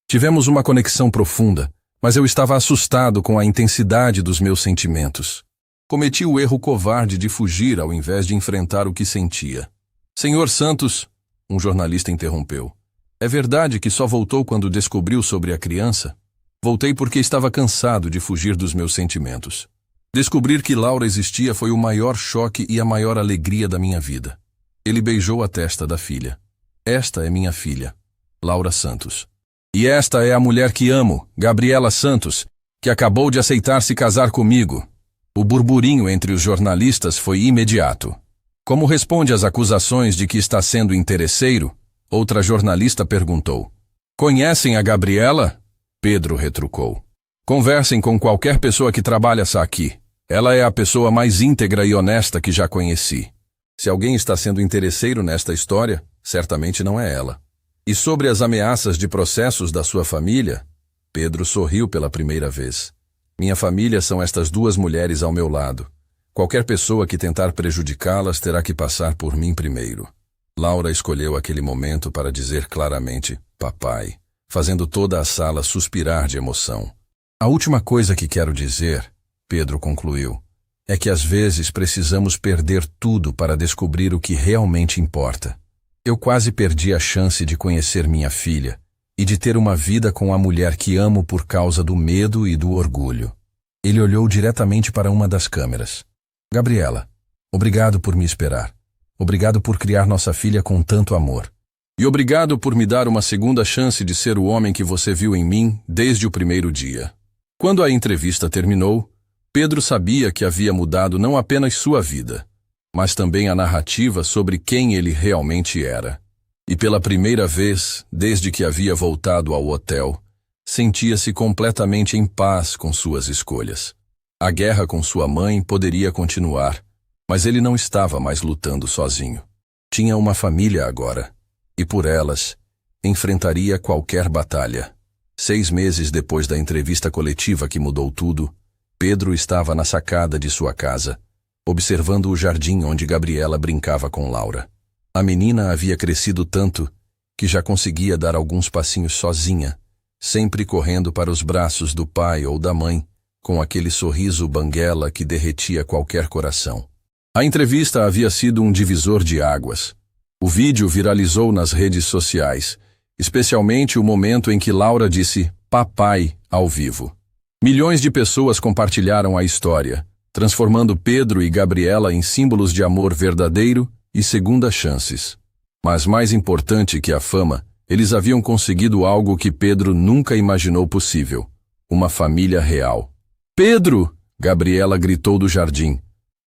Tivemos uma conexão profunda, mas eu estava assustado com a intensidade dos meus sentimentos. Cometi o erro covarde de fugir ao invés de enfrentar o que sentia. Senhor Santos, um jornalista interrompeu. É verdade que só voltou quando descobriu sobre a criança? Voltei porque estava cansado de fugir dos meus sentimentos. Descobrir que Laura existia foi o maior choque e a maior alegria da minha vida. Ele beijou a testa da filha. Esta é minha filha, Laura Santos. E esta é a mulher que amo, Gabriela Santos, que acabou de aceitar se casar comigo. O burburinho entre os jornalistas foi imediato. Como responde às acusações de que está sendo interesseiro? Outra jornalista perguntou. Conhecem a Gabriela? Pedro retrucou. Conversem com qualquer pessoa que trabalha aqui. Ela é a pessoa mais íntegra e honesta que já conheci. Se alguém está sendo interesseiro nesta história, certamente não é ela. E sobre as ameaças de processos da sua família? Pedro sorriu pela primeira vez. Minha família são estas 2 mulheres ao meu lado. Qualquer pessoa que tentar prejudicá-las terá que passar por mim primeiro. Laura escolheu aquele momento para dizer claramente, papai, fazendo toda a sala suspirar de emoção. A última coisa que quero dizer, Pedro concluiu, é que às vezes precisamos perder tudo para descobrir o que realmente importa. Eu quase perdi a chance de conhecer minha filha e de ter uma vida com a mulher que amo por causa do medo e do orgulho. Ele olhou diretamente para uma das câmeras. Gabriela, obrigado por me esperar. Obrigado por criar nossa filha com tanto amor. E obrigado por me dar uma segunda chance de ser o homem que você viu em mim desde o primeiro dia. Quando a entrevista terminou, Pedro sabia que havia mudado não apenas sua vida, mas também a narrativa sobre quem ele realmente era. E pela primeira vez, desde que havia voltado ao hotel, sentia-se completamente em paz com suas escolhas. A guerra com sua mãe poderia continuar, mas ele não estava mais lutando sozinho. Tinha uma família agora, e por elas, enfrentaria qualquer batalha. 6 meses depois da entrevista coletiva que mudou tudo, Pedro estava na sacada de sua casa, observando o jardim onde Gabriela brincava com Laura. A menina havia crescido tanto que já conseguia dar alguns passinhos sozinha, sempre correndo para os braços do pai ou da mãe, com aquele sorriso banguela que derretia qualquer coração. A entrevista havia sido um divisor de águas. O vídeo viralizou nas redes sociais, especialmente o momento em que Laura disse "papai" ao vivo. Milhões de pessoas compartilharam a história, transformando Pedro e Gabriela em símbolos de amor verdadeiro e segundas chances. Mas mais importante que a fama, eles haviam conseguido algo que Pedro nunca imaginou possível: uma família real. "Pedro!" Gabriela gritou do jardim.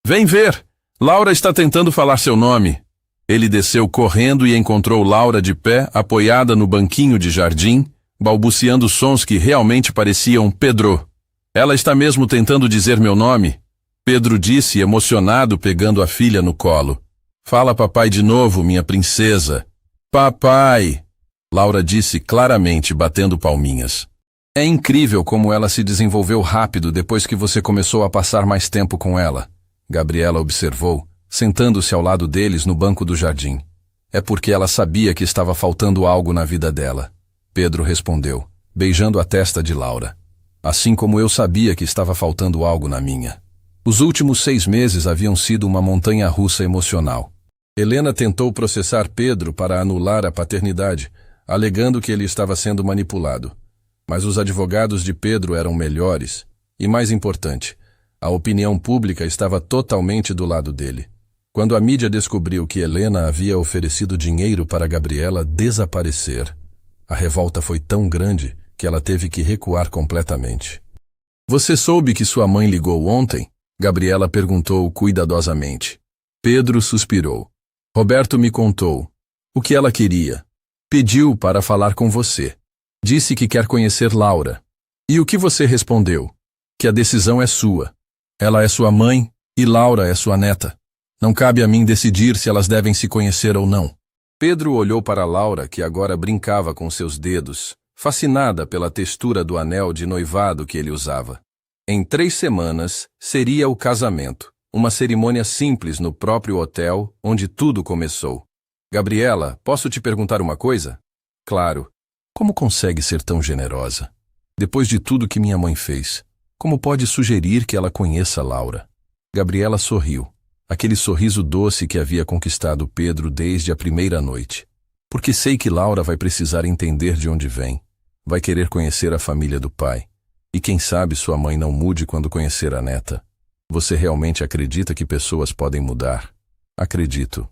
"Vem ver! Laura está tentando falar seu nome." Ele desceu correndo e encontrou Laura de pé, apoiada no banquinho de jardim, balbuciando sons que realmente pareciam Pedro. Ela está mesmo tentando dizer meu nome? Pedro disse, emocionado, pegando a filha no colo. Fala papai de novo, minha princesa. Papai! Laura disse claramente, batendo palminhas. É incrível como ela se desenvolveu rápido depois que você começou a passar mais tempo com ela, Gabriela observou, sentando-se ao lado deles no banco do jardim. É porque ela sabia que estava faltando algo na vida dela. Pedro respondeu, beijando a testa de Laura. Assim como eu sabia que estava faltando algo na minha. Os últimos 6 meses haviam sido uma montanha-russa emocional. Helena tentou processar Pedro para anular a paternidade, alegando que ele estava sendo manipulado. Mas os advogados de Pedro eram melhores, e mais importante, a opinião pública estava totalmente do lado dele. Quando a mídia descobriu que Helena havia oferecido dinheiro para Gabriela desaparecer, a revolta foi tão grande que ela teve que recuar completamente. Você soube que sua mãe ligou ontem? Gabriela perguntou cuidadosamente. Pedro suspirou. Roberto me contou. O que ela queria? Pediu para falar com você. Disse que quer conhecer Laura. E o que você respondeu? Que a decisão é sua. Ela é sua mãe e Laura é sua neta. Não cabe a mim decidir se elas devem se conhecer ou não. Pedro olhou para Laura, que agora brincava com seus dedos, fascinada pela textura do anel de noivado que ele usava. Em 3 semanas, seria o casamento, uma cerimônia simples no próprio hotel onde tudo começou. Gabriela, posso te perguntar uma coisa? Claro. Como consegue ser tão generosa? Depois de tudo que minha mãe fez, como pode sugerir que ela conheça Laura? Gabriela sorriu, aquele sorriso doce que havia conquistado Pedro desde a primeira noite. Porque sei que Laura vai precisar entender de onde vem, vai querer conhecer a família do pai. E quem sabe sua mãe não mude quando conhecer a neta. Você realmente acredita que pessoas podem mudar? Acredito.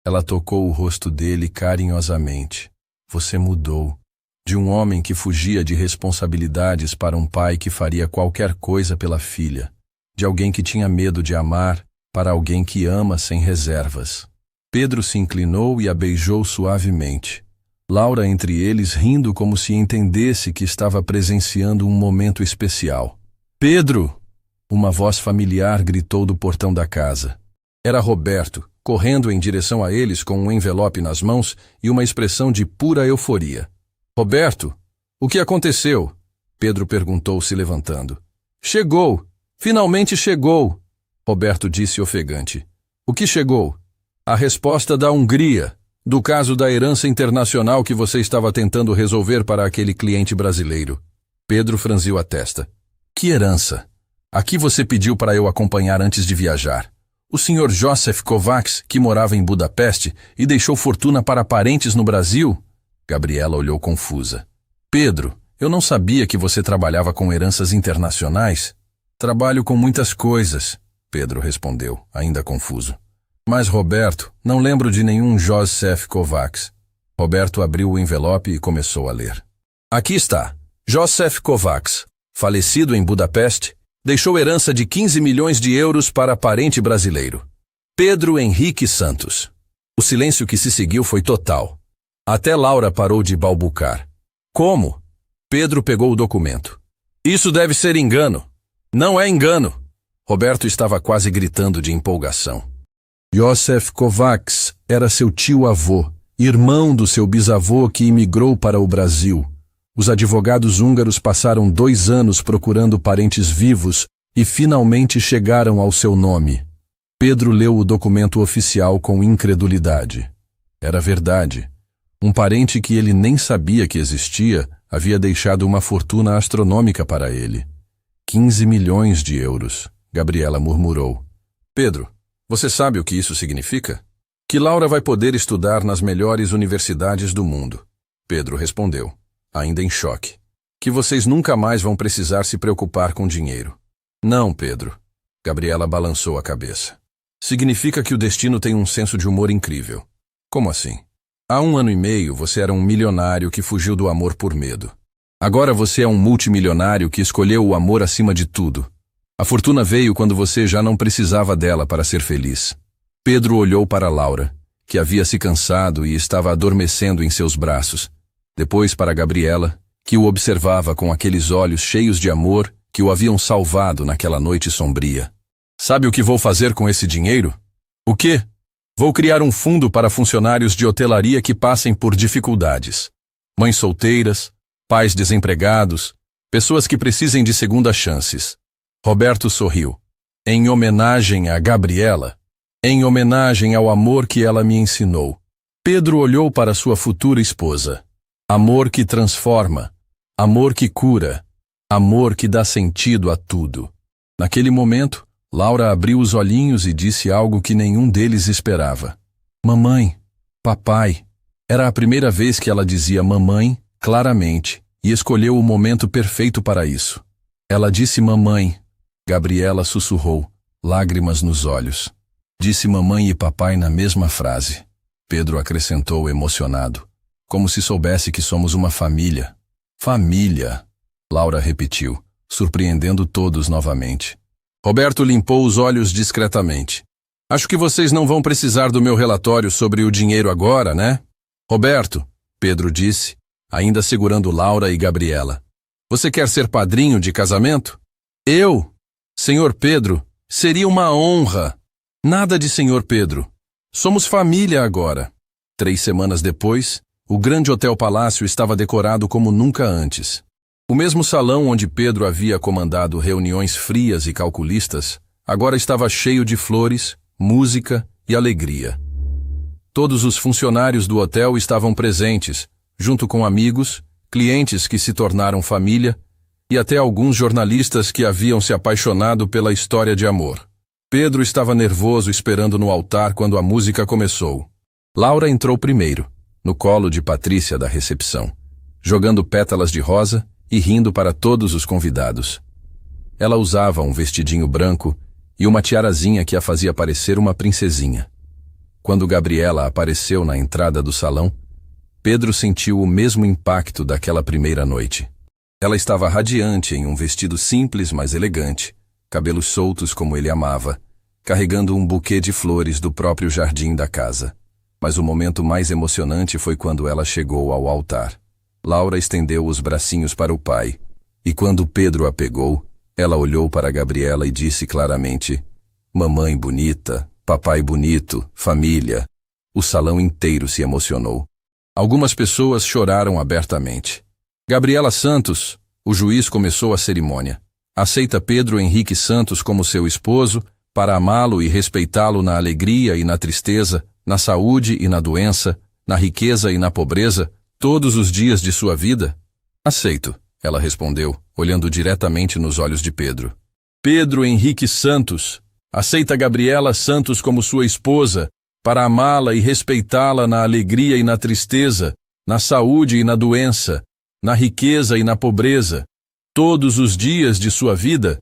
Ela tocou o rosto dele carinhosamente. Você mudou. De um homem que fugia de responsabilidades para um pai que faria qualquer coisa pela filha. De alguém que tinha medo de amar para alguém que ama sem reservas. Pedro se inclinou e a beijou suavemente. Laura entre eles rindo como se entendesse que estava presenciando um momento especial. Pedro! Uma voz familiar gritou do portão da casa. Era Roberto, correndo em direção a eles com um envelope nas mãos e uma expressão de pura euforia. Roberto, o que aconteceu? Pedro perguntou se levantando. Chegou! Finalmente chegou! Roberto disse ofegante. O que chegou? A resposta da Hungria, do caso da herança internacional que você estava tentando resolver para aquele cliente brasileiro. Pedro franziu a testa. Que herança? Aqui você pediu para eu acompanhar antes de viajar. O Sr. Joseph Kovacs, que morava em Budapeste e deixou fortuna para parentes no Brasil? Gabriela olhou confusa. Pedro, eu não sabia que você trabalhava com heranças internacionais. Trabalho com muitas coisas, Pedro respondeu, ainda confuso. Mas Roberto, não lembro de nenhum Joseph Kovacs. Roberto abriu o envelope e começou a ler. Aqui está. Joseph Kovacs, falecido em Budapeste, deixou herança de 15 milhões de euros para parente brasileiro. Pedro Henrique Santos. O silêncio que se seguiu foi total. Até Laura parou de balbucar. Como? Pedro pegou o documento. Isso deve ser engano. Não é engano. Roberto estava quase gritando de empolgação. Joseph Kovacs era seu tio-avô, irmão do seu bisavô que imigrou para o Brasil. Os advogados húngaros passaram 2 anos procurando parentes vivos e finalmente chegaram ao seu nome. Pedro leu o documento oficial com incredulidade. Era verdade. Um parente que ele nem sabia que existia havia deixado uma fortuna astronômica para ele. 15 milhões de euros, Gabriela murmurou. Pedro, você sabe o que isso significa? Que Laura vai poder estudar nas melhores universidades do mundo. Pedro respondeu, ainda em choque. Que vocês nunca mais vão precisar se preocupar com dinheiro. Não, Pedro. Gabriela balançou a cabeça. Significa que o destino tem um senso de humor incrível. Como assim? Há 1 ano e meio você era um milionário que fugiu do amor por medo. Agora você é um multimilionário que escolheu o amor acima de tudo. A fortuna veio quando você já não precisava dela para ser feliz. Pedro olhou para Laura, que havia se cansado e estava adormecendo em seus braços. Depois para Gabriela, que o observava com aqueles olhos cheios de amor que o haviam salvado naquela noite sombria. Sabe o que vou fazer com esse dinheiro? O quê? Vou criar um fundo para funcionários de hotelaria que passem por dificuldades. Mães solteiras, pais desempregados, pessoas que precisem de segundas chances. Roberto sorriu. Em homenagem a Gabriela, em homenagem ao amor que ela me ensinou. Pedro olhou para sua futura esposa. Amor que transforma, amor que cura, amor que dá sentido a tudo. Naquele momento, Laura abriu os olhinhos e disse algo que nenhum deles esperava. Mamãe, papai. Era a primeira vez que ela dizia mamãe, claramente, e escolheu o momento perfeito para isso. Ela disse mamãe. Gabriela sussurrou, lágrimas nos olhos. Disse mamãe e papai na mesma frase. Pedro acrescentou emocionado, como se soubesse que somos uma família. Família, Laura repetiu, surpreendendo todos novamente. Roberto limpou os olhos discretamente. Acho que vocês não vão precisar do meu relatório sobre o dinheiro agora, né? Roberto, Pedro disse, ainda segurando Laura e Gabriela. Você quer ser padrinho de casamento? Eu? Senhor Pedro, seria uma honra. Nada de senhor Pedro. Somos família agora. 3 semanas depois, o grande Hotel Palácio estava decorado como nunca antes. O mesmo salão onde Pedro havia comandado reuniões frias e calculistas, agora estava cheio de flores, música e alegria. Todos os funcionários do hotel estavam presentes, junto com amigos, clientes que se tornaram família e até alguns jornalistas que haviam se apaixonado pela história de amor. Pedro estava nervoso esperando no altar quando a música começou. Laura entrou primeiro, no colo de Patrícia da recepção, jogando pétalas de rosa e rindo para todos os convidados. Ela usava um vestidinho branco e uma tiarazinha que a fazia parecer uma princesinha. Quando Gabriela apareceu na entrada do salão, Pedro sentiu o mesmo impacto daquela primeira noite. Ela estava radiante em um vestido simples, mas elegante, cabelos soltos como ele amava, carregando um buquê de flores do próprio jardim da casa. Mas o momento mais emocionante foi quando ela chegou ao altar. Laura estendeu os bracinhos para o pai, e quando Pedro a pegou, ela olhou para Gabriela e disse claramente, mamãe bonita, papai bonito, família. O salão inteiro se emocionou. Algumas pessoas choraram abertamente. Gabriela Santos, o juiz começou a cerimônia. Aceita Pedro Henrique Santos como seu esposo, para amá-lo e respeitá-lo na alegria e na tristeza, na saúde e na doença, na riqueza e na pobreza, todos os dias de sua vida? Aceito, ela respondeu, olhando diretamente nos olhos de Pedro. Pedro Henrique Santos, aceita Gabriela Santos como sua esposa, para amá-la e respeitá-la na alegria e na tristeza, na saúde e na doença, na riqueza e na pobreza, todos os dias de sua vida?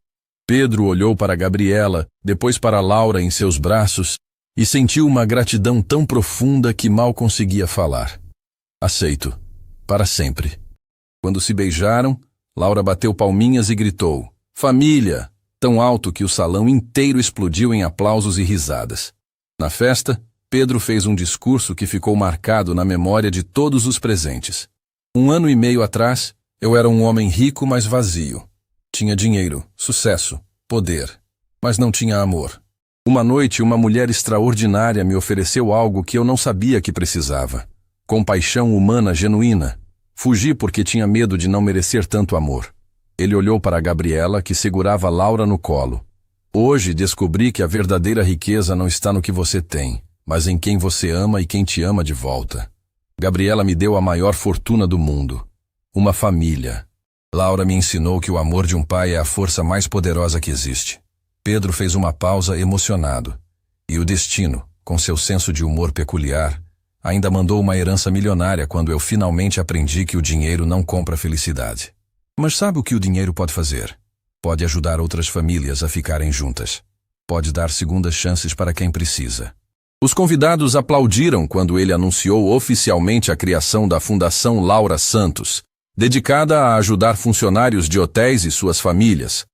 Pedro olhou para Gabriela, depois para Laura em seus braços, e sentiu uma gratidão tão profunda que mal conseguia falar. Aceito, para sempre. Quando se beijaram, Laura bateu palminhas e gritou, família, tão alto que o salão inteiro explodiu em aplausos e risadas. Na festa, Pedro fez um discurso que ficou marcado na memória de todos os presentes. 1 ano e meio atrás, eu era um homem rico, mas vazio. Tinha dinheiro, sucesso, poder, mas não tinha amor. Uma noite, uma mulher extraordinária me ofereceu algo que eu não sabia que precisava. Compaixão humana genuína. Fugi porque tinha medo de não merecer tanto amor. Ele olhou para Gabriela, que segurava Laura no colo. Hoje descobri que a verdadeira riqueza não está no que você tem, mas em quem você ama e quem te ama de volta. Gabriela me deu a maior fortuna do mundo. Uma família. Laura me ensinou que o amor de um pai é a força mais poderosa que existe. Pedro fez uma pausa emocionado. E o destino, com seu senso de humor peculiar, ainda mandou uma herança milionária quando eu finalmente aprendi que o dinheiro não compra felicidade. Mas sabe o que o dinheiro pode fazer? Pode ajudar outras famílias a ficarem juntas. Pode dar segundas chances para quem precisa. Os convidados aplaudiram quando ele anunciou oficialmente a criação da Fundação Laura Santos, dedicada a ajudar funcionários de hotéis e suas famílias.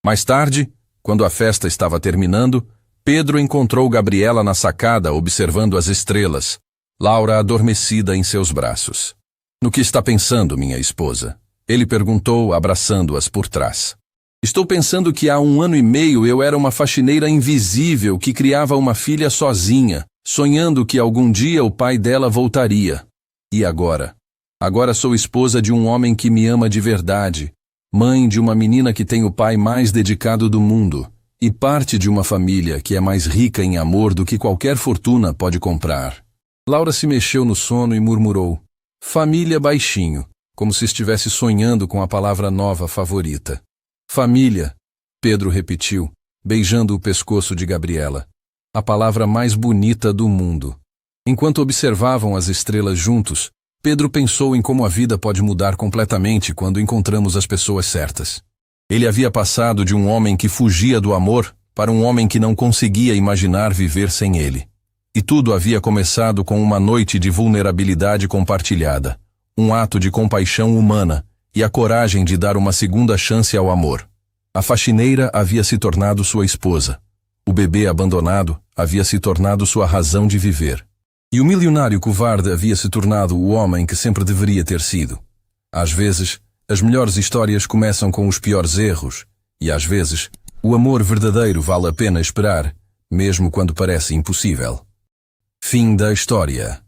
Mais tarde, quando a festa estava terminando, Pedro encontrou Gabriela na sacada observando as estrelas, Laura adormecida em seus braços. No que está pensando, minha esposa? Ele perguntou, abraçando-as por trás. Estou pensando que há 1 ano e meio eu era uma faxineira invisível que criava uma filha sozinha, sonhando que algum dia o pai dela voltaria. E agora? Agora sou esposa de um homem que me ama de verdade, mãe de uma menina que tem o pai mais dedicado do mundo, e parte de uma família que é mais rica em amor do que qualquer fortuna pode comprar. Laura se mexeu no sono e murmurou, família baixinho, como se estivesse sonhando com a palavra nova favorita. Família, Pedro repetiu, beijando o pescoço de Gabriela. A palavra mais bonita do mundo. Enquanto observavam as estrelas juntos, Pedro pensou em como a vida pode mudar completamente quando encontramos as pessoas certas. Ele havia passado de um homem que fugia do amor para um homem que não conseguia imaginar viver sem ele. E tudo havia começado com uma noite de vulnerabilidade compartilhada, um ato de compaixão humana e a coragem de dar uma segunda chance ao amor. A faxineira havia se tornado sua esposa. O bebê abandonado havia se tornado sua razão de viver. E o milionário covarde havia se tornado o homem que sempre deveria ter sido. Às vezes, as melhores histórias começam com os piores erros, e às vezes, o amor verdadeiro vale a pena esperar, mesmo quando parece impossível. Fim da história.